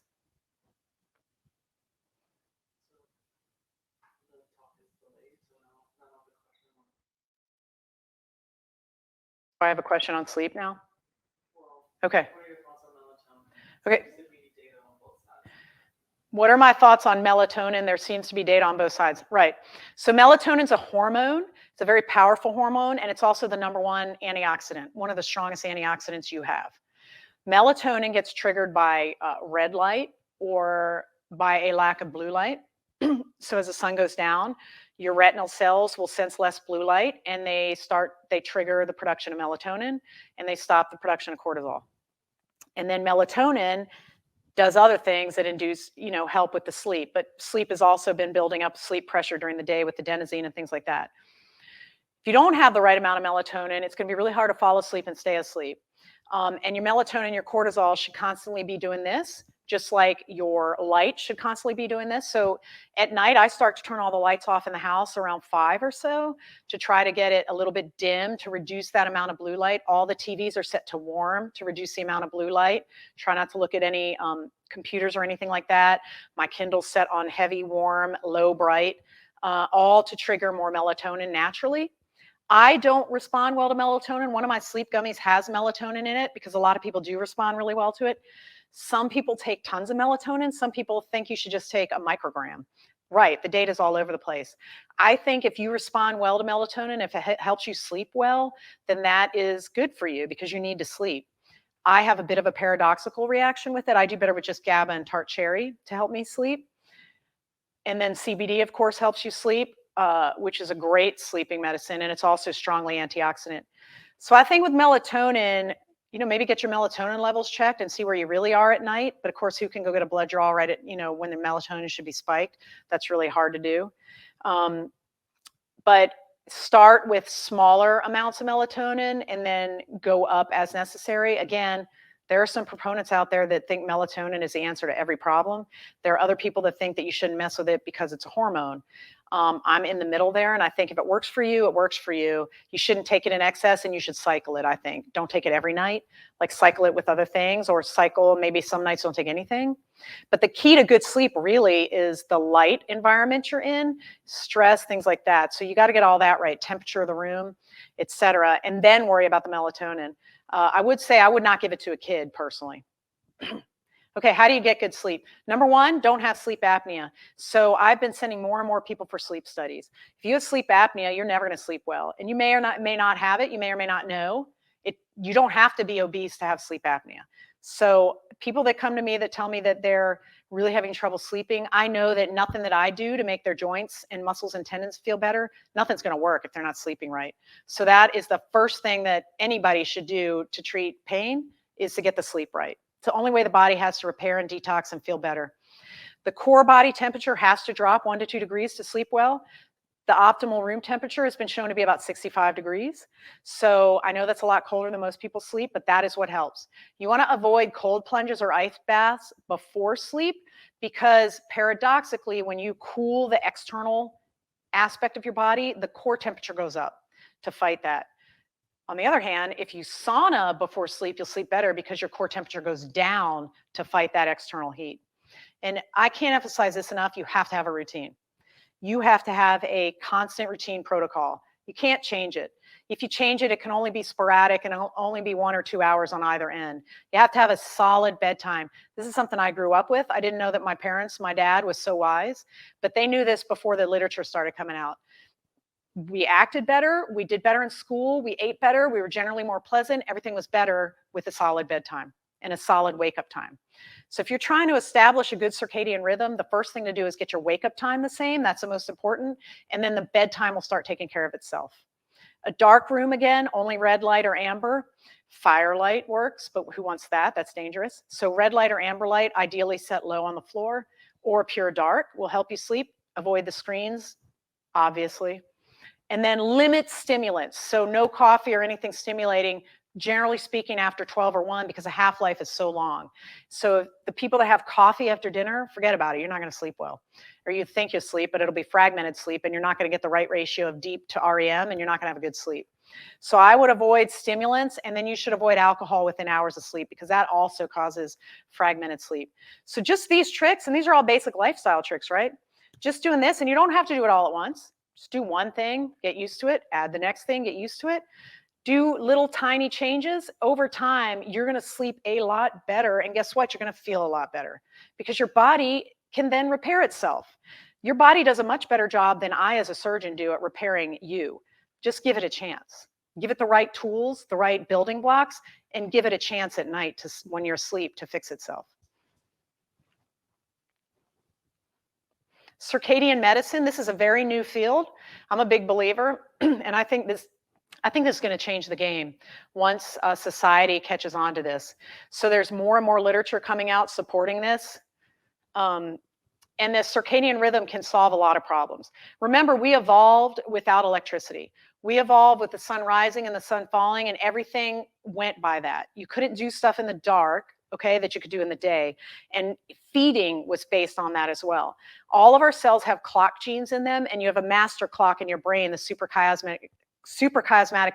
I have a question on sleep now. Okay. Okay. What are my thoughts on melatonin? There seems to be data on both sides. Right. So melatonin is a hormone. It's a very powerful hormone, and it's also the #1 antioxidant, one of the strongest antioxidants you have. Melatonin gets triggered by red light or by a lack of blue light. So as the sun goes down, your retinal cells will sense less blue light, and they trigger the production of melatonin, and they stop the production of cortisol. And then melatonin does other things that induce, help with the sleep. But sleep has also been building up sleep pressure during the day with the adenosine and things like that. If you don't have the right amount of melatonin, it's going to be really hard to fall asleep and stay asleep. And your melatonin, your cortisol should constantly be doing this, just like your light should constantly be doing this. So at night, I start to turn all the lights off in the house around 5 or so to try to get it a little bit dim to reduce that amount of blue light. All the TVs are set to warm to reduce the amount of blue light. Try not to look at any computers or anything like that. My Kindle's set on heavy, warm, low, bright, all to trigger more melatonin naturally. I don't respond well to melatonin. One of my sleep gummies has melatonin in it because a lot of people do respond really well to it. Some people take tons of melatonin. Some people think you should just take a microgram. Right, the data's all over the place. I think if you respond well to melatonin, if it helps you sleep well, then that is good for you because you need to sleep. I have a bit of a paradoxical reaction with it. I do better with just GABA and tart cherry to help me sleep. And then CBD, of course, helps you sleep. Which is a great sleeping medicine, and it's also strongly antioxidant. So I think with melatonin, maybe get your melatonin levels checked and see where you really are at night. But of course, who can go get a blood draw right at, when the melatonin should be spiked? That's really hard to do. But start with smaller amounts of melatonin and then go up as necessary. Again, there are some proponents out there that think melatonin is the answer to every problem. There are other people that think that you shouldn't mess with it because it's a hormone. I'm in the middle there, and I think if it works for you, it works for you. You shouldn't take it in excess, and you should cycle it, I think. Don't take it every night. Like cycle it with other things, or cycle, maybe some nights don't take anything. But the key to good sleep really is the light environment you're in, stress, things like that. So you got to get all that right, temperature of the room, et cetera, and then worry about the melatonin. I would say I would not give it to a kid personally. Okay, how do you get good sleep? Number one, don't have sleep apnea. So I've been sending more and more people for sleep studies. If you have sleep apnea, you're never going to sleep well. And you may not have it. You may or may not know it. You don't have to be obese to have sleep apnea. So people that come to me that tell me that they're really having trouble sleeping, I know that nothing that I do to make their joints and muscles and tendons feel better, nothing's going to work if they're not sleeping right. So that is the first thing that anybody should do to treat pain is to get the sleep right. It's the only way the body has to repair and detox and feel better. The core body temperature has to drop 1 to 2 degrees to sleep well. The optimal room temperature has been shown to be about 65 degrees. So I know that's a lot colder than most people sleep, but that is what helps. You want to avoid cold plunges or ice baths before sleep because paradoxically, when you cool the external aspect of your body, the core temperature goes up to fight that. On the other hand, if you sauna before sleep, you'll sleep better because your core temperature goes down to fight that external heat. And I can't emphasize this enough, you have to have a routine. You have to have a constant routine protocol. You can't change it. If you change it, it can only be sporadic and only be 1 or 2 hours on either end. You have to have a solid bedtime. This is something I grew up with. I didn't know that my dad was so wise, but they knew this before the literature started coming out. We acted better, we did better in school, we ate better, we were generally more pleasant, everything was better with a solid bedtime and a solid wake-up time. So if you're trying to establish a good circadian rhythm, the first thing to do is get your wake-up time the same, that's the most important, and then the bedtime will start taking care of itself. A dark room, again, only red light or amber. Firelight works, but who wants that? That's dangerous. So red light or amber light, ideally set low on the floor, or pure dark will help you sleep. Avoid the screens, obviously. And then limit stimulants. So no coffee or anything stimulating, generally speaking, after 12 or 1 because the half-life is so long. So the people that have coffee after dinner, forget about it. You're not going to sleep well. Or you think you'll sleep, but it'll be fragmented sleep, and you're not going to get the right ratio of deep to REM, and you're not going to have a good sleep. So I would avoid stimulants, and then you should avoid alcohol within hours of sleep because that also causes fragmented sleep. So just these tricks, and these are all basic lifestyle tricks, right? Just doing this, and you don't have to do it all at once. Just do one thing, get used to it, add the next thing, get used to it. Do little tiny changes. Over time, you're going to sleep a lot better. And guess what? You're going to feel a lot better because your body can then repair itself. Your body does a much better job than I as a surgeon do at repairing you. Just give it a chance. Give it the right tools, the right building blocks, and give it a chance at night when you're asleep to fix itself. Circadian medicine, this is a very new field. I'm a big believer, and I think this I think this is going to change the game once society catches on to this. So there's more and more literature coming out supporting this. Um, and the circadian rhythm can solve a lot of problems. Remember, we evolved without electricity. We evolved with the sun rising and the sun falling, and everything went by that. You couldn't do stuff in the dark, okay, that you could do in the day. And feeding was based on that as well. All of our cells have clock genes in them, and you have a master clock in your brain, the suprachiasmatic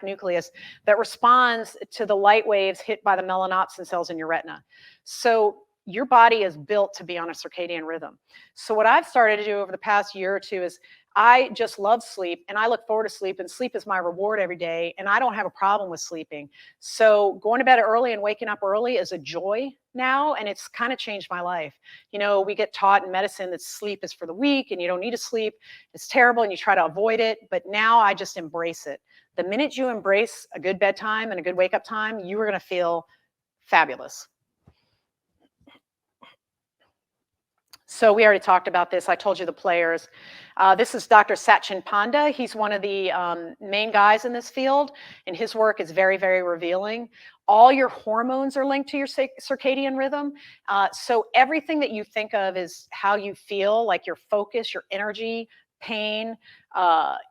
nucleus, that responds to the light waves hit by the melanopsin cells in your retina. So your body is built to be on a circadian rhythm. So what I've started to do over the past year or two is I just love sleep, and I look forward to sleep, and sleep is my reward every day, and I don't have a problem with sleeping. So going to bed early and waking up early is a joy now, and it's kind of changed my life. You know, we get taught in medicine that sleep is for the weak and you don't need to sleep. It's terrible and you try to avoid it, but now I just embrace it. The minute you embrace a good bedtime and a good wake-up time, you are going to feel fabulous. So we already talked about this. I told you the players. This is Dr. Sachin Panda. He's one of the main guys in this field, and his work is very, very revealing. All your hormones are linked to your circadian rhythm. So everything that you think of is how you feel, like your focus, your energy, pain,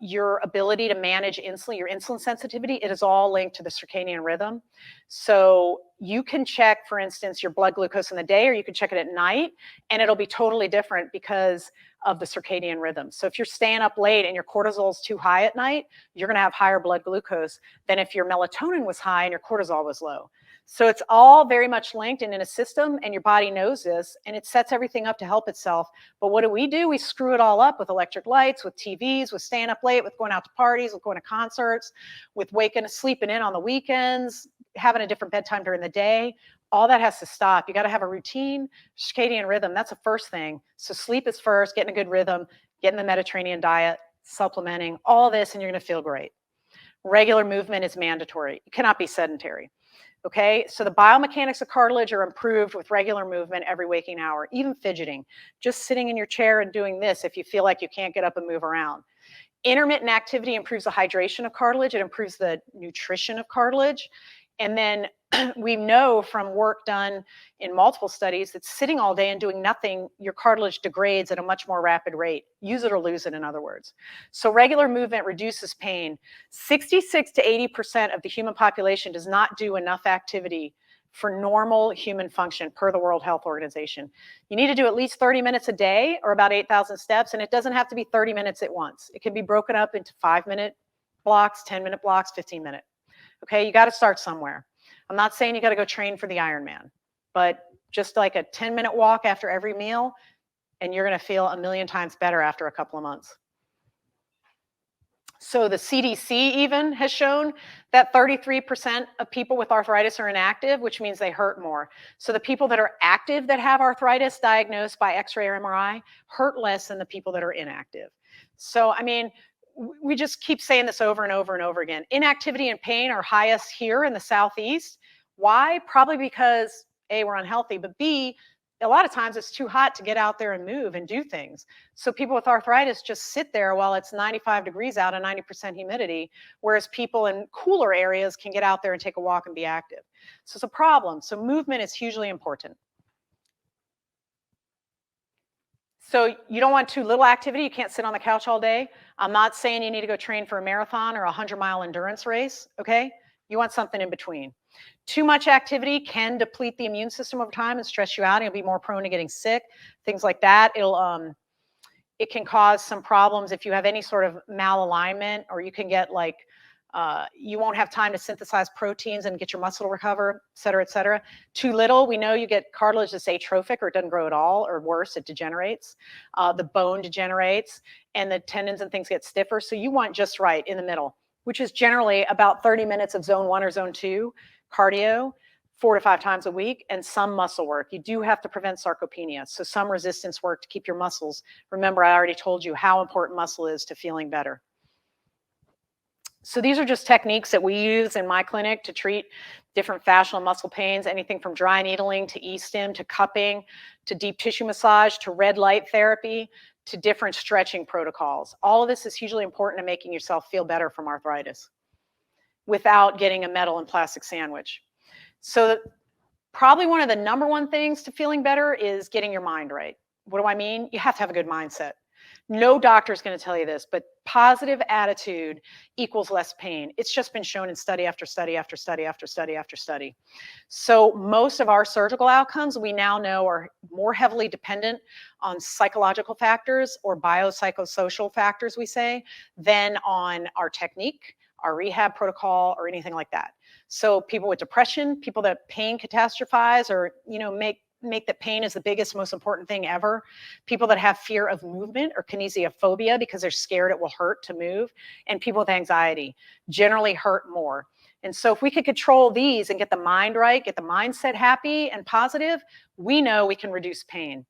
your ability to manage insulin, your insulin sensitivity, it is all linked to the circadian rhythm. So you can check, for instance, your blood glucose in the day, or you can check it at night, and it'll be totally different because of the circadian rhythm. So if you're staying up late and your cortisol is too high at night, you're going to have higher blood glucose than if your melatonin was high and your cortisol was low. So it's all very much linked and in a system, and your body knows this, and it sets everything up to help itself. But what do? We screw it all up with electric lights, with TVs, with staying up late, with going out to parties, with going to concerts, with sleeping in on the weekends, having a different bedtime during the day. All that has to stop. You got to have a routine, circadian rhythm. That's the first thing. So sleep is first, getting a good rhythm, getting the Mediterranean diet, supplementing, all this, and you're going to feel great. Regular movement is mandatory. You cannot be sedentary. Okay, so the biomechanics of cartilage are improved with regular movement every waking hour, even fidgeting, just sitting in your chair and doing this if you feel like you can't get up and move around. Intermittent activity improves the hydration of cartilage. It improves the nutrition of cartilage. And then we know from work done in multiple studies that sitting all day and doing nothing, your cartilage degrades at a much more rapid rate. Use it or lose it, in other words. So regular movement reduces pain. 66 to 80% of the human population does not do enough activity for normal human function per the World Health Organization. You need to do at least 30 minutes a day, or about 8,000 steps, and it doesn't have to be 30 minutes at once. It can be broken up into 5-minute blocks, 10-minute blocks, 15-minute. Okay, you got to start somewhere. I'm not saying you got to go train for the Ironman, but just like a 10-minute walk after every meal, and you're going to feel a million times better after a couple of months. So the CDC even has shown that 33% of people with arthritis are inactive, which means they hurt more. So the people that are active that have arthritis diagnosed by X-ray or MRI hurt less than the people that are inactive. So, I mean, we just keep saying this over and over and over again. Inactivity and pain are highest here in the Southeast. Why? Probably because A, we're unhealthy, but B, a lot of times it's too hot to get out there and move and do things. So people with arthritis just sit there while it's 95 degrees out and 90% humidity, whereas people in cooler areas can get out there and take a walk and be active. So it's a problem. So movement is hugely important. So you don't want too little activity. You can't sit on the couch all day. I'm not saying you need to go train for a marathon or a 100-mile endurance race, okay? You want something in between. Too much activity can deplete the immune system over time and stress you out. You'll be more prone to getting sick, things like that. It can cause some problems if you have any sort of malalignment, or you can get like, you won't have time to synthesize proteins and get your muscle to recover, et cetera, et cetera. Too little, we know you get cartilage that's atrophic, or it doesn't grow at all, or worse, it degenerates. The bone degenerates, and the tendons and things get stiffer. So you want just right in the middle, which is generally about 30 minutes of zone 1 or zone 2 cardio, 4 to 5 times a week, and some muscle work. You do have to prevent sarcopenia, so some resistance work to keep your muscles. Remember, I already told you how important muscle is to feeling better. So these are just techniques that we use in my clinic to treat different fascial and muscle pains, anything from dry needling to e-stim to cupping to deep tissue massage to red light therapy to different stretching protocols. All of this is hugely important to making yourself feel better from arthritis. without getting a metal and plastic sandwich. So probably one of the number one things to feeling better is getting your mind right. What do I mean? You have to have a good mindset. No doctor is going to tell you this, but positive attitude equals less pain. It's just been shown in study after study after study after study after study. So most of our surgical outcomes we now know are more heavily dependent on psychological factors or biopsychosocial factors, we say, than on our technique, our rehab protocol, or anything like that. So people with depression, people that pain catastrophize or make that pain is the biggest, most important thing ever. People that have fear of movement or kinesiophobia because they're scared it will hurt to move, and people with anxiety generally hurt more. And so if we could control these and get the mind right, get the mindset happy and positive, we know we can reduce pain.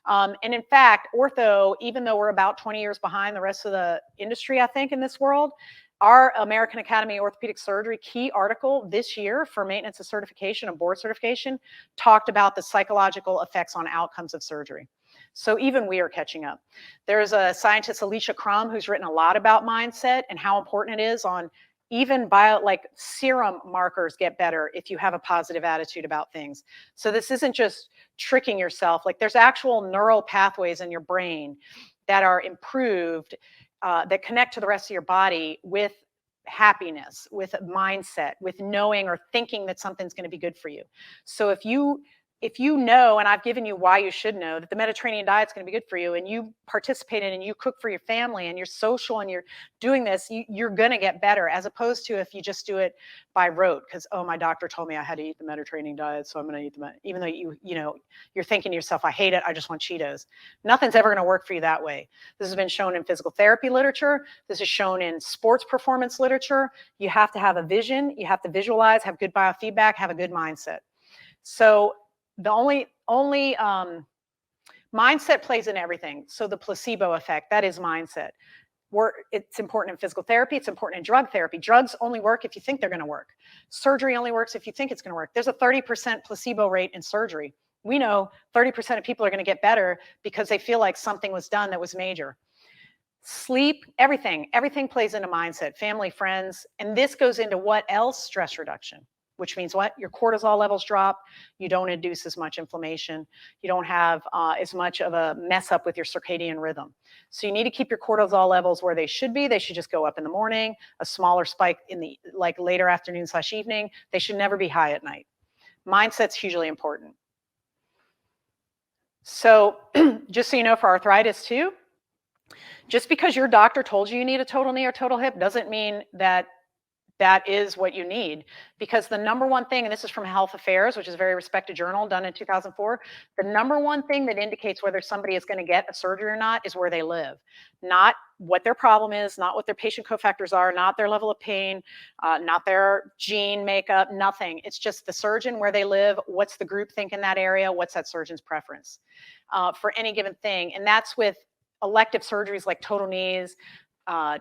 And in fact, ortho, even though we're about 20 years behind the rest of the industry, I think, in this world, our American Academy of Orthopedic Surgery key article this year for maintenance of certification and board certification talked about the psychological effects on outcomes of surgery. So even we are catching up. There's a scientist, Alicia Crum, who's written a lot about mindset and how important it is on even like serum markers get better if you have a positive attitude about things. So this isn't just tricking yourself. Like there's actual neural pathways in your brain that are improved that connect to the rest of your body with happiness, with mindset, with knowing or thinking that something's going to be good for you. So if you know, and I've given you why you should know that the Mediterranean diet is going to be good for you, and you participate in and you cook for your family and you're social and you're doing this, you're going to get better, as opposed to if you just do it by rote because, oh, my doctor told me I had to eat the Mediterranean diet, so I'm going to eat the even though you're thinking to yourself, I hate it, I just want Cheetos. Nothing's ever going to work for you that way. This has been shown in physical therapy literature. This is shown in sports performance literature. You have to have a vision. You have to visualize, have good biofeedback, have a good mindset. So the only mindset plays in everything. So the placebo effect, that is mindset. It's important in physical therapy. It's important in drug therapy. Drugs only work if you think they're going to work. Surgery only works if you think it's going to work. There's a 30% placebo rate in surgery. We know 30% of people are going to get better because they feel like something was done that was major. Sleep, everything plays into mindset, family, friends, and this goes into what else? Stress reduction. Which means what? Your cortisol levels drop. You don't induce as much inflammation. You don't have as much of a mess up with your circadian rhythm. So you need to keep your cortisol levels where they should be. They should just go up in the morning, a smaller spike in the later afternoon/evening. They should never be high at night. Mindset's hugely important. So just so you know, for arthritis too, just because your doctor told you need a total knee or total hip doesn't mean that that is what you need, because the number one thing, and this is from Health Affairs, which is a very respected journal done in 2004, the number one thing that indicates whether somebody is going to get a surgery or not is where they live, not what their problem is, not what their patient cofactors are, not their level of pain, not their gene makeup, nothing. It's just the surgeon, where they live, what's the group think in that area, what's that surgeon's preference for any given thing. And that's with elective surgeries like total knees,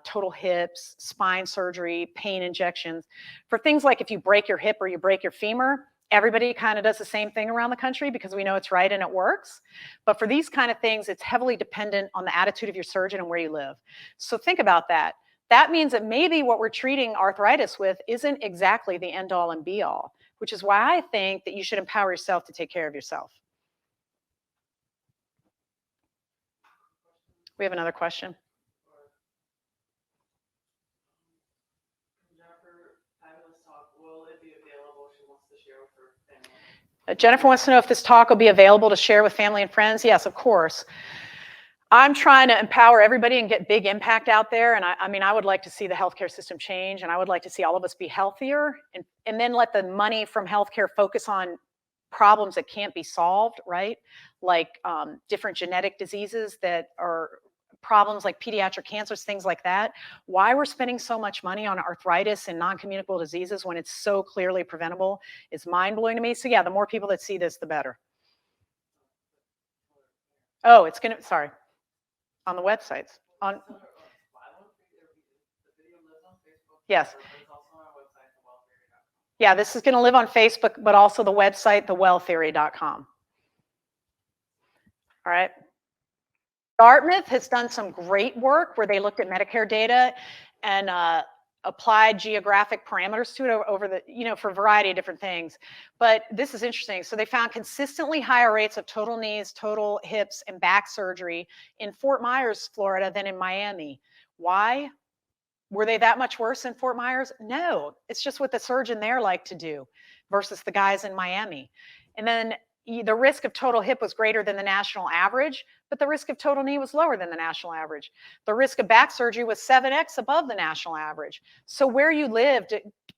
total hips, spine surgery, pain injections. For things like if you break your hip or you break your femur, everybody kind of does the same thing around the country because we know it's right and it works. But for these kind of things, it's heavily dependent on the attitude of your surgeon and where you live. So think about that. That means that maybe what we're treating arthritis with isn't exactly the end all and be all, which is why I think that you should empower yourself to take care of yourself. We have another question. Jennifer wants to know if this talk will be available to share with family and friends. Yes, of course. I'm trying to empower everybody and get big impact out there. And I mean, I would like to see the healthcare system change, and I would like to see all of us be healthier, and then let the money from healthcare focus on problems that can't be solved, right? Like different genetic diseases that are problems like pediatric cancers, things like that. Why we're spending so much money on arthritis and non-communicable diseases when it's so clearly preventable is mind-blowing to me. So yeah, the more people that see this, the better. Oh, it's gonna, sorry, on the websites. On yes. Yeah, this is gonna live on Facebook, but also the website, thewelltheory.com. All right. Dartmouth has done some great work where they looked at Medicare data, and applied geographic parameters to it over the, for a variety of different things. But this is interesting. So they found consistently higher rates of total knees, total hips, and back surgery in Fort Myers, Florida than in Miami. Why? Were they that much worse in Fort Myers? No, it's just what the surgeon there liked to do versus the guys in Miami. And then the risk of total hip was greater than the national average, but the risk of total knee was lower than the national average. The risk of back surgery was 7x above the national average. So where you live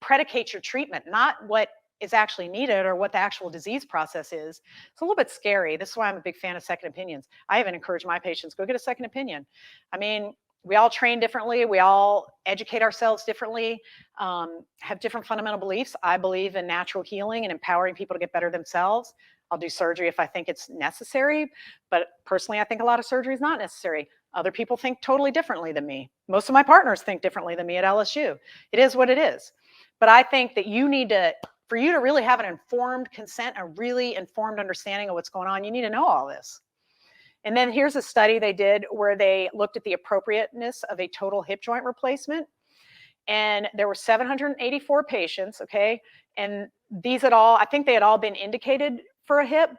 predicates your treatment, not what is actually needed or what the actual disease process is. It's a little bit scary. This is why I'm a big fan of second opinions. I even encourage my patients, go get a second opinion. I mean, we all train differently. We all educate ourselves differently, have different fundamental beliefs. I believe in natural healing and empowering people to get better themselves. I'll do surgery if I think it's necessary, but personally, I think a lot of surgery is not necessary. Other people think totally differently than me. Most of my partners think differently than me at LSU. It is what it is. But I think that you need to, for you to really have an informed consent, a really informed understanding of what's going on, you need to know all this. And then here's a study they did where they looked at the appropriateness of a total hip joint replacement. And there were 784 patients, okay? And these had all, I think they had all been indicated for a hip.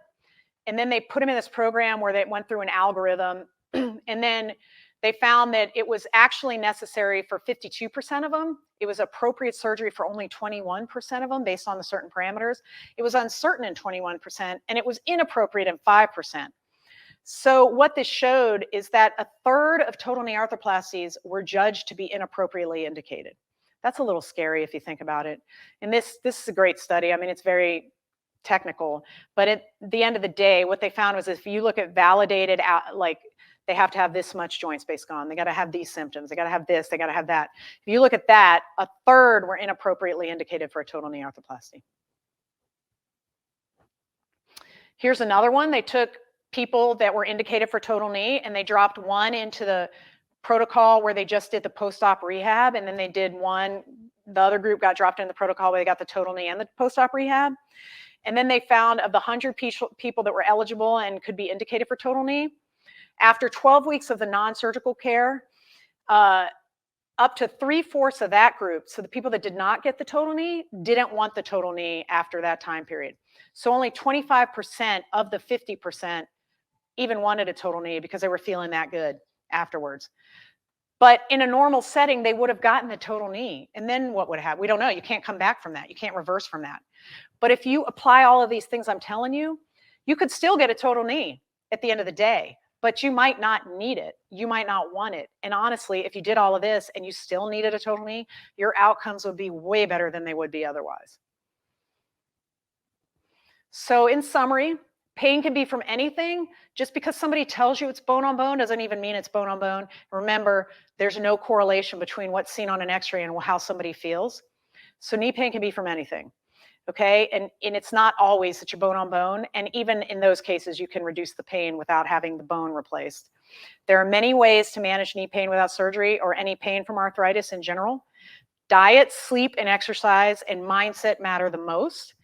And then they put them in this program where they went through an algorithm. And then they found that it was actually necessary for 52% of them. It was appropriate surgery for only 21% of them based on the certain parameters. It was uncertain in 21%, and it was inappropriate in 5%. So what this showed is that a third of total knee arthroplasties were judged to be inappropriately indicated. That's a little scary if you think about it. And this is a great study. I mean, it's very technical, but at the end of the day, what they found was if you look at validated, like they have to have this much joint space gone, they got to have these symptoms, they got to have this, they got to have that. If you look at that, a third were inappropriately indicated for a total knee arthroplasty. Here's another one. They took people that were indicated for total knee and they dropped one into the protocol where they just did the post-op rehab, and then they did one, the other group got dropped in the protocol where they got the total knee and the post-op rehab. And then they found of the 100 people that were eligible and could be indicated for total knee, after 12 weeks of the non-surgical care, up to 3/4 of that group, so the people that did not get the total knee, didn't want the total knee after that time period. So only 25% of the 50% even wanted a total knee because they were feeling that good afterwards. But in a normal setting, they would have gotten the total knee. And then what would happen? We don't know. You can't come back from that. You can't reverse from that. But if you apply all of these things I'm telling you, you could still get a total knee at the end of the day, but you might not need it. You might not want it. And honestly, if you did all of this and you still needed a total knee, your outcomes would be way better than they would be otherwise. So in summary, pain can be from anything. Just because somebody tells you it's bone on bone doesn't even mean it's bone on bone. Remember, there's no correlation between what's seen on an x-ray and how somebody feels. So knee pain can be from anything, okay? And it's not always that you're bone on bone. And even in those cases, you can reduce the pain without having the bone replaced. There are many ways to manage knee pain without surgery or any pain from arthritis in general. Diet, sleep, and exercise and mindset matter the most.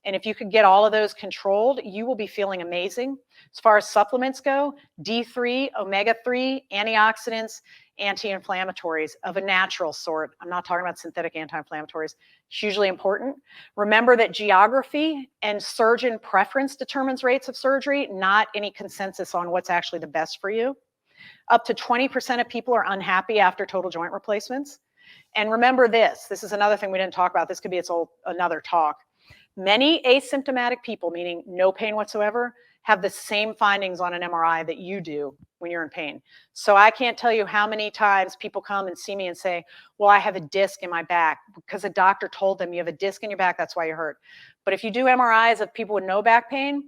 And if you could get all of those controlled, you will be feeling amazing. As far as supplements go, D3, omega-3, antioxidants, anti-inflammatories of a natural sort. I'm not talking about synthetic anti-inflammatories. It's hugely important. Remember that geography and surgeon preference determines rates of surgery, not any consensus on what's actually the best for you. Up to 20% of people are unhappy after total joint replacements. And remember this is another thing we didn't talk about. This could be another talk. Many asymptomatic people, meaning no pain whatsoever, have the same findings on an MRI that you do when you're in pain. So I can't tell you how many times people come and see me and say, well, I have a disc in my back because a doctor told them you have a disc in your back, that's why you hurt. But if you do MRIs of people with no back pain,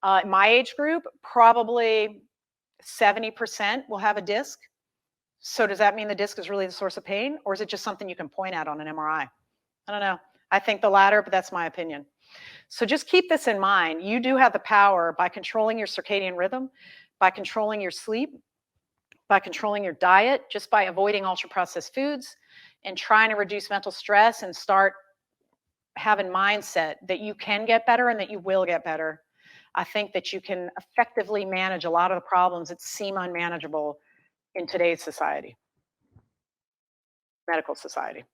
in my age group, probably 70% will have a disc. So does that mean the disc is really the source of pain, or is it just something you can point at on an MRI? I don't know. I think the latter, but that's my opinion. So just keep this in mind. You do have the power by controlling your circadian rhythm, by controlling your sleep, by controlling your diet, just by avoiding ultra-processed foods and trying to reduce mental stress and start having mindset that you can get better and that you will get better. I think that you can effectively manage a lot of the problems that seem unmanageable in today's society, medical society.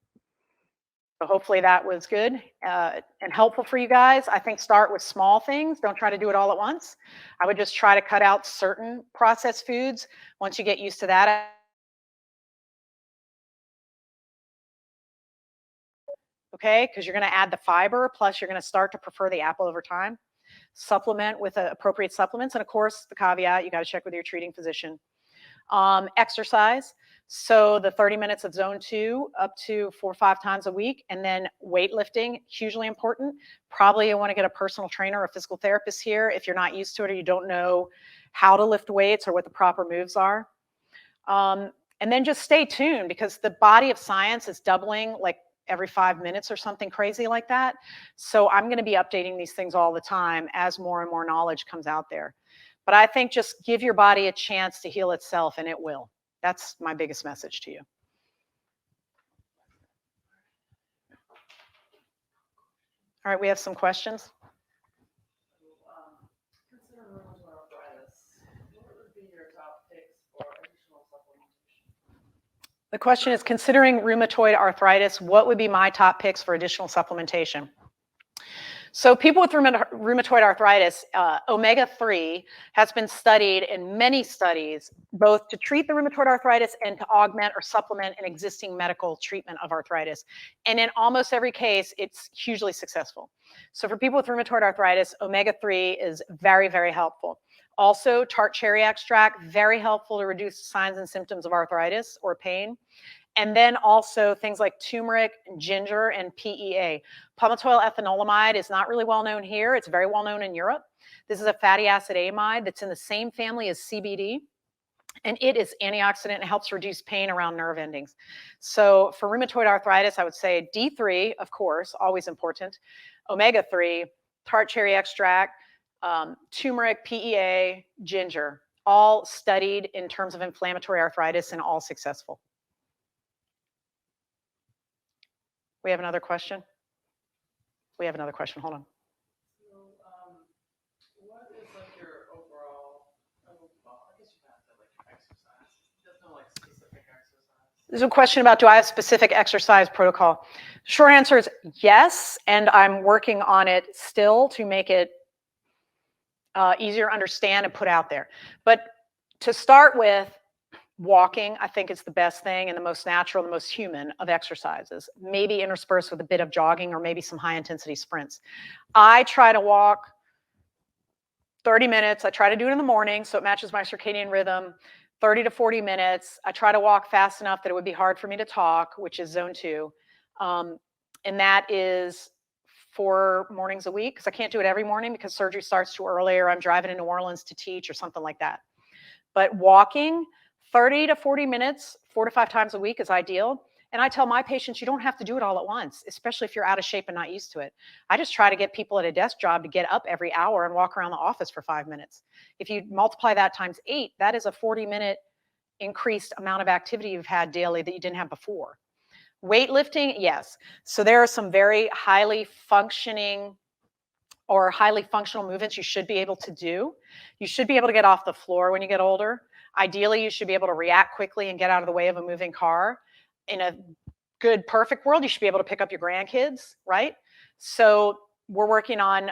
So hopefully that was good and helpful for you guys. I think start with small things. Don't try to do it all at once. I would just try to cut out certain processed foods. Once you get used to that, okay, because you're going to add the fiber, plus you're going to start to prefer the apple over time. Supplement with appropriate supplements. And of course, the caveat, you got to check with your treating physician. Exercise. So the 30 minutes of zone 2 up to 4 or 5 times a week. And then weightlifting, hugely important. Probably you want to get a personal trainer or a physical therapist here if you're not used to it or you don't know how to lift weights or what the proper moves are. And then just stay tuned because the body of science is doubling like every 5 minutes or something crazy like that. So I'm going to be updating these things all the time as more and more knowledge comes out there. But I think just give your body a chance to heal itself and it will. That's my biggest message to you. All right, we have some questions. Consider rheumatoid arthritis. What would be your top picks for additional supplementation? The question is, considering rheumatoid arthritis, what would be my top picks for additional supplementation? So people with rheumatoid arthritis, omega-3 has been studied in many studies, both to treat the rheumatoid arthritis and to augment or supplement an existing medical treatment of arthritis. And in almost every case, it's hugely successful. So for people with rheumatoid arthritis, omega-3 is very, very helpful. Also, tart cherry extract, very helpful to reduce signs and symptoms of arthritis or pain. And then also things like turmeric, ginger, and PEA. Palmitoyl ethanolamide is not really well known here. It's very well known in Europe. This is a fatty acid amide that's in the same family as CBD. And it is antioxidant and helps reduce pain around nerve endings. So for rheumatoid arthritis, I would say D3, of course, always important. Omega-3, tart cherry extract, turmeric, PEA, ginger, all studied in terms of inflammatory arthritis and all successful. We have another question? We have another question. Hold on. So, what is like your overall, I guess you have to like exercise. There's no like specific exercise. There's a question about, do I have specific exercise protocol? Short answer is yes, and I'm working on it still to make it easier to understand and put out there. But to start with, walking, I think, is the best thing and the most natural, the most human of exercises, maybe interspersed with a bit of jogging or maybe some high intensity sprints. I try to walk 30 minutes. I try to do it in the morning so it matches my circadian rhythm, 30 to 40 minutes. I try to walk fast enough that it would be hard for me to talk, which is zone 2. And that is 4 mornings a week because I can't do it every morning because surgery starts too early or I'm driving to New Orleans to teach or something like that. But walking 30 to 40 minutes, 4 to 5 times a week is ideal. And I tell my patients, you don't have to do it all at once, especially if you're out of shape and not used to it. I just try to get people at a desk job to get up every hour and walk around the office for 5 minutes. If you multiply that times 8, that is a 40-minute increased amount of activity you've had daily that you didn't have before. Weightlifting, yes. So there are some very highly functioning or highly functional movements you should be able to do. You should be able to get off the floor when you get older. Ideally, you should be able to react quickly and get out of the way of a moving car. In a good, perfect world, you should be able to pick up your grandkids, right? So we're working on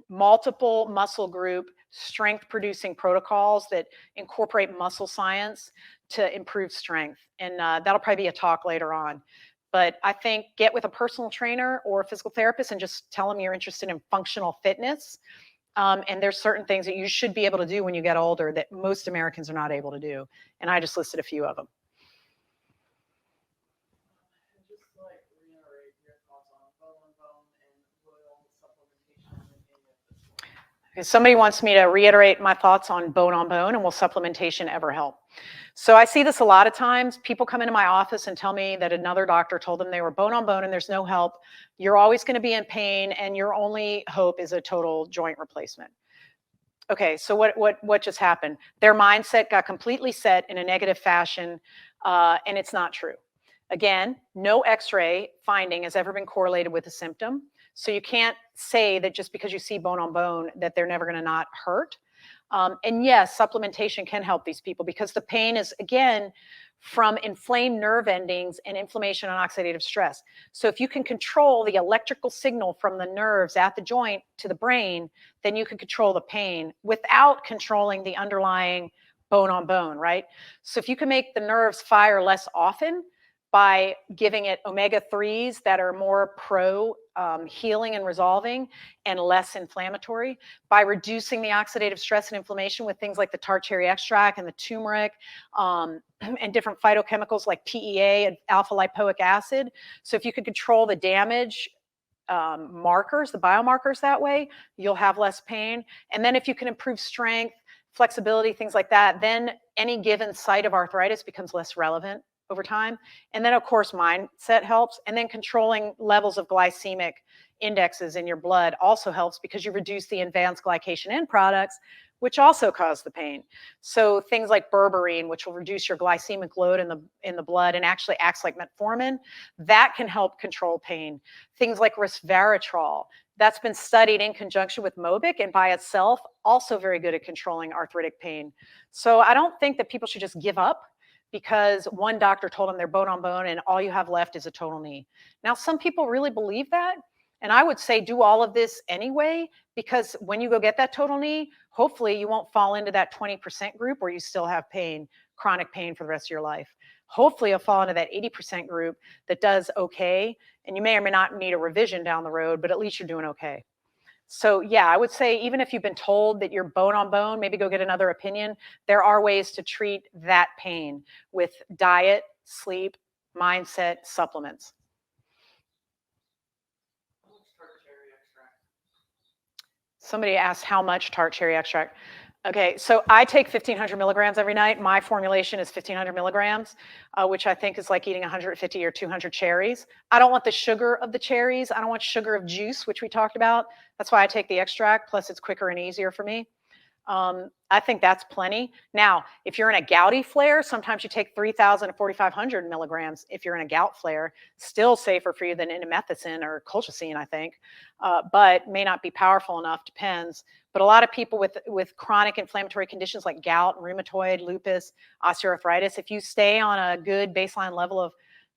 multiple muscle group strength-producing protocols that incorporate muscle science to improve strength. And that'll probably be a talk later on. But I think get with a personal trainer or a physical therapist and just tell them you're interested in functional fitness. And there's certain things that you should be able to do when you get older that most Americans are not able to do. And I just listed a few of them. Just like reiterate your thoughts on bone and oil supplementation. Somebody wants me to reiterate my thoughts on bone, and will supplementation ever help? So I see this a lot of times. People come into my office and tell me that another doctor told them they were bone and there's no help. You're always going to be in pain and your only hope is a total joint replacement. Okay, so what just happened? Their mindset got completely set in a negative fashion, and it's not true. Again, no x-ray finding has ever been correlated with a symptom. So you can't say that just because you see bone on bone that they're never going to not hurt. And yes, supplementation can help these people because the pain is, again, from inflamed nerve endings and inflammation and oxidative stress. So if you can control the electrical signal from the nerves at the joint to the brain, then you can control the pain without controlling the underlying bone on bone, right? So if you can make the nerves fire less often by giving it omega-3s that are more pro healing and resolving and less inflammatory, by reducing the oxidative stress and inflammation with things like the tart cherry extract and the turmeric, and different phytochemicals like PEA and alpha lipoic acid. So if you can control the damage markers, the biomarkers that way, you'll have less pain. And then if you can improve strength, flexibility, things like that, then any given site of arthritis becomes less relevant over time. And then, of course, mindset helps. And then controlling levels of glycemic indexes in your blood also helps because you reduce the advanced glycation end products, which also cause the pain. So things like berberine, which will reduce your glycemic load in the blood and actually acts like metformin, that can help control pain. Things like resveratrol, that's been studied in conjunction with Mobic and by itself, also very good at controlling arthritic pain. So I don't think that people should just give up because one doctor told them they're bone on bone and all you have left is a total knee. Now, some people really believe that. And I would say do all of this anyway, because when you go get that total knee, hopefully you won't fall into that 20% group where you still have pain, chronic pain for the rest of your life. Hopefully you'll fall into that 80% group that does okay. And you may or may not need a revision down the road, but at least you're doing okay. So yeah, I would say even if you've been told that you're bone on bone, maybe go get another opinion. There are ways to treat that pain with diet, sleep, mindset, supplements. Somebody asked how much tart cherry extract. Okay, so I take 1,500 milligrams every night. My formulation is 1,500 milligrams, which I think is like eating 150 or 200 cherries. I don't want the sugar of the cherries. I don't want sugar of juice, which we talked about. That's why I take the extract, plus it's quicker and easier for me. I think that's plenty. Now, if you're in a gouty flare, sometimes you take 3,000 to 4,500 milligrams. If you're in a gout flare, still safer for you than indomethacin or colchicine, I think, but may not be powerful enough, depends. But a lot of people with chronic inflammatory conditions like gout, rheumatoid, lupus, osteoarthritis, if you stay on a good baseline level of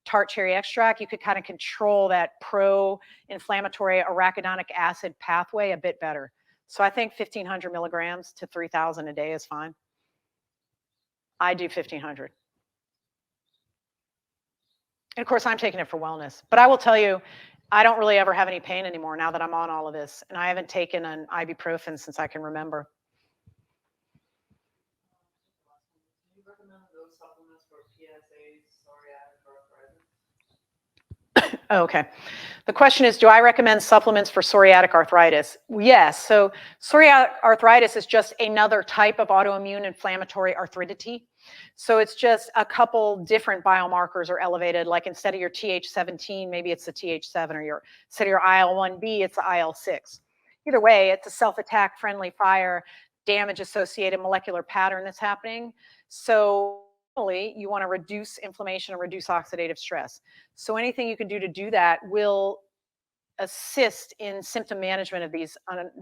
tart cherry extract, you could kind of control that pro-inflammatory arachidonic acid pathway a bit better. So I think 1,500 milligrams to 3,000 a day is fine. I do 1,500. And of course, I'm taking it for wellness. But I will tell you, I don't really ever have any pain anymore now that I'm on all of this. And I haven't taken an ibuprofen since I can remember. Do you recommend those supplements for PSA, psoriatic arthritis? Oh, okay. The question is, do I recommend supplements for psoriatic arthritis? Yes. So psoriatic arthritis is just another type of autoimmune inflammatory arthritis. So it's just a couple different biomarkers are elevated. Like instead of your Th17, maybe it's the Th7, or instead of your IL-1B, it's the IL-6. Either way, it's a self-attack friendly fire damage associated molecular pattern that's happening. So you want to reduce inflammation and reduce oxidative stress. So anything you can do to do that will assist in symptom management of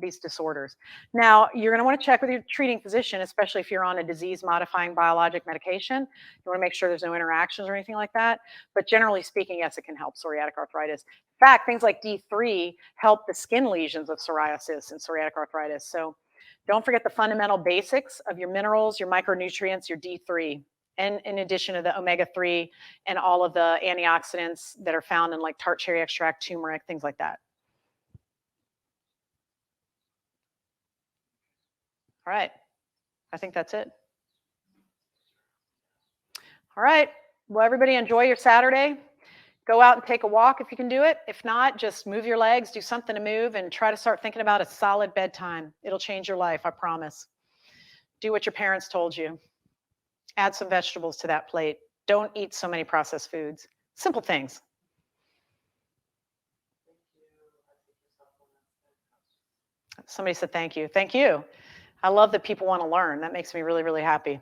these disorders. Now, you're going to want to check with your treating physician, especially if you're on a disease-modifying biologic medication. You want to make sure there's no interactions or anything like that. But generally speaking, yes, it can help psoriatic arthritis. In fact, things like D3 help the skin lesions of psoriasis and psoriatic arthritis. So don't forget the fundamental basics of your minerals, your micronutrients, your D3. And in addition to the omega-3 and all of the antioxidants that are found in like tart cherry extract, turmeric, things like that. All right, I think that's it. All right, well, everybody enjoy your Saturday. Go out and take a walk if you can do it. If not, just move your legs, do something to move, and try to start thinking about a solid bedtime. It'll change your life, I promise. Do what your parents told you. Add some vegetables to that plate. Don't eat so many processed foods. Simple things. Somebody said thank you. Thank you. I love that people want to learn. That makes me really, really happy.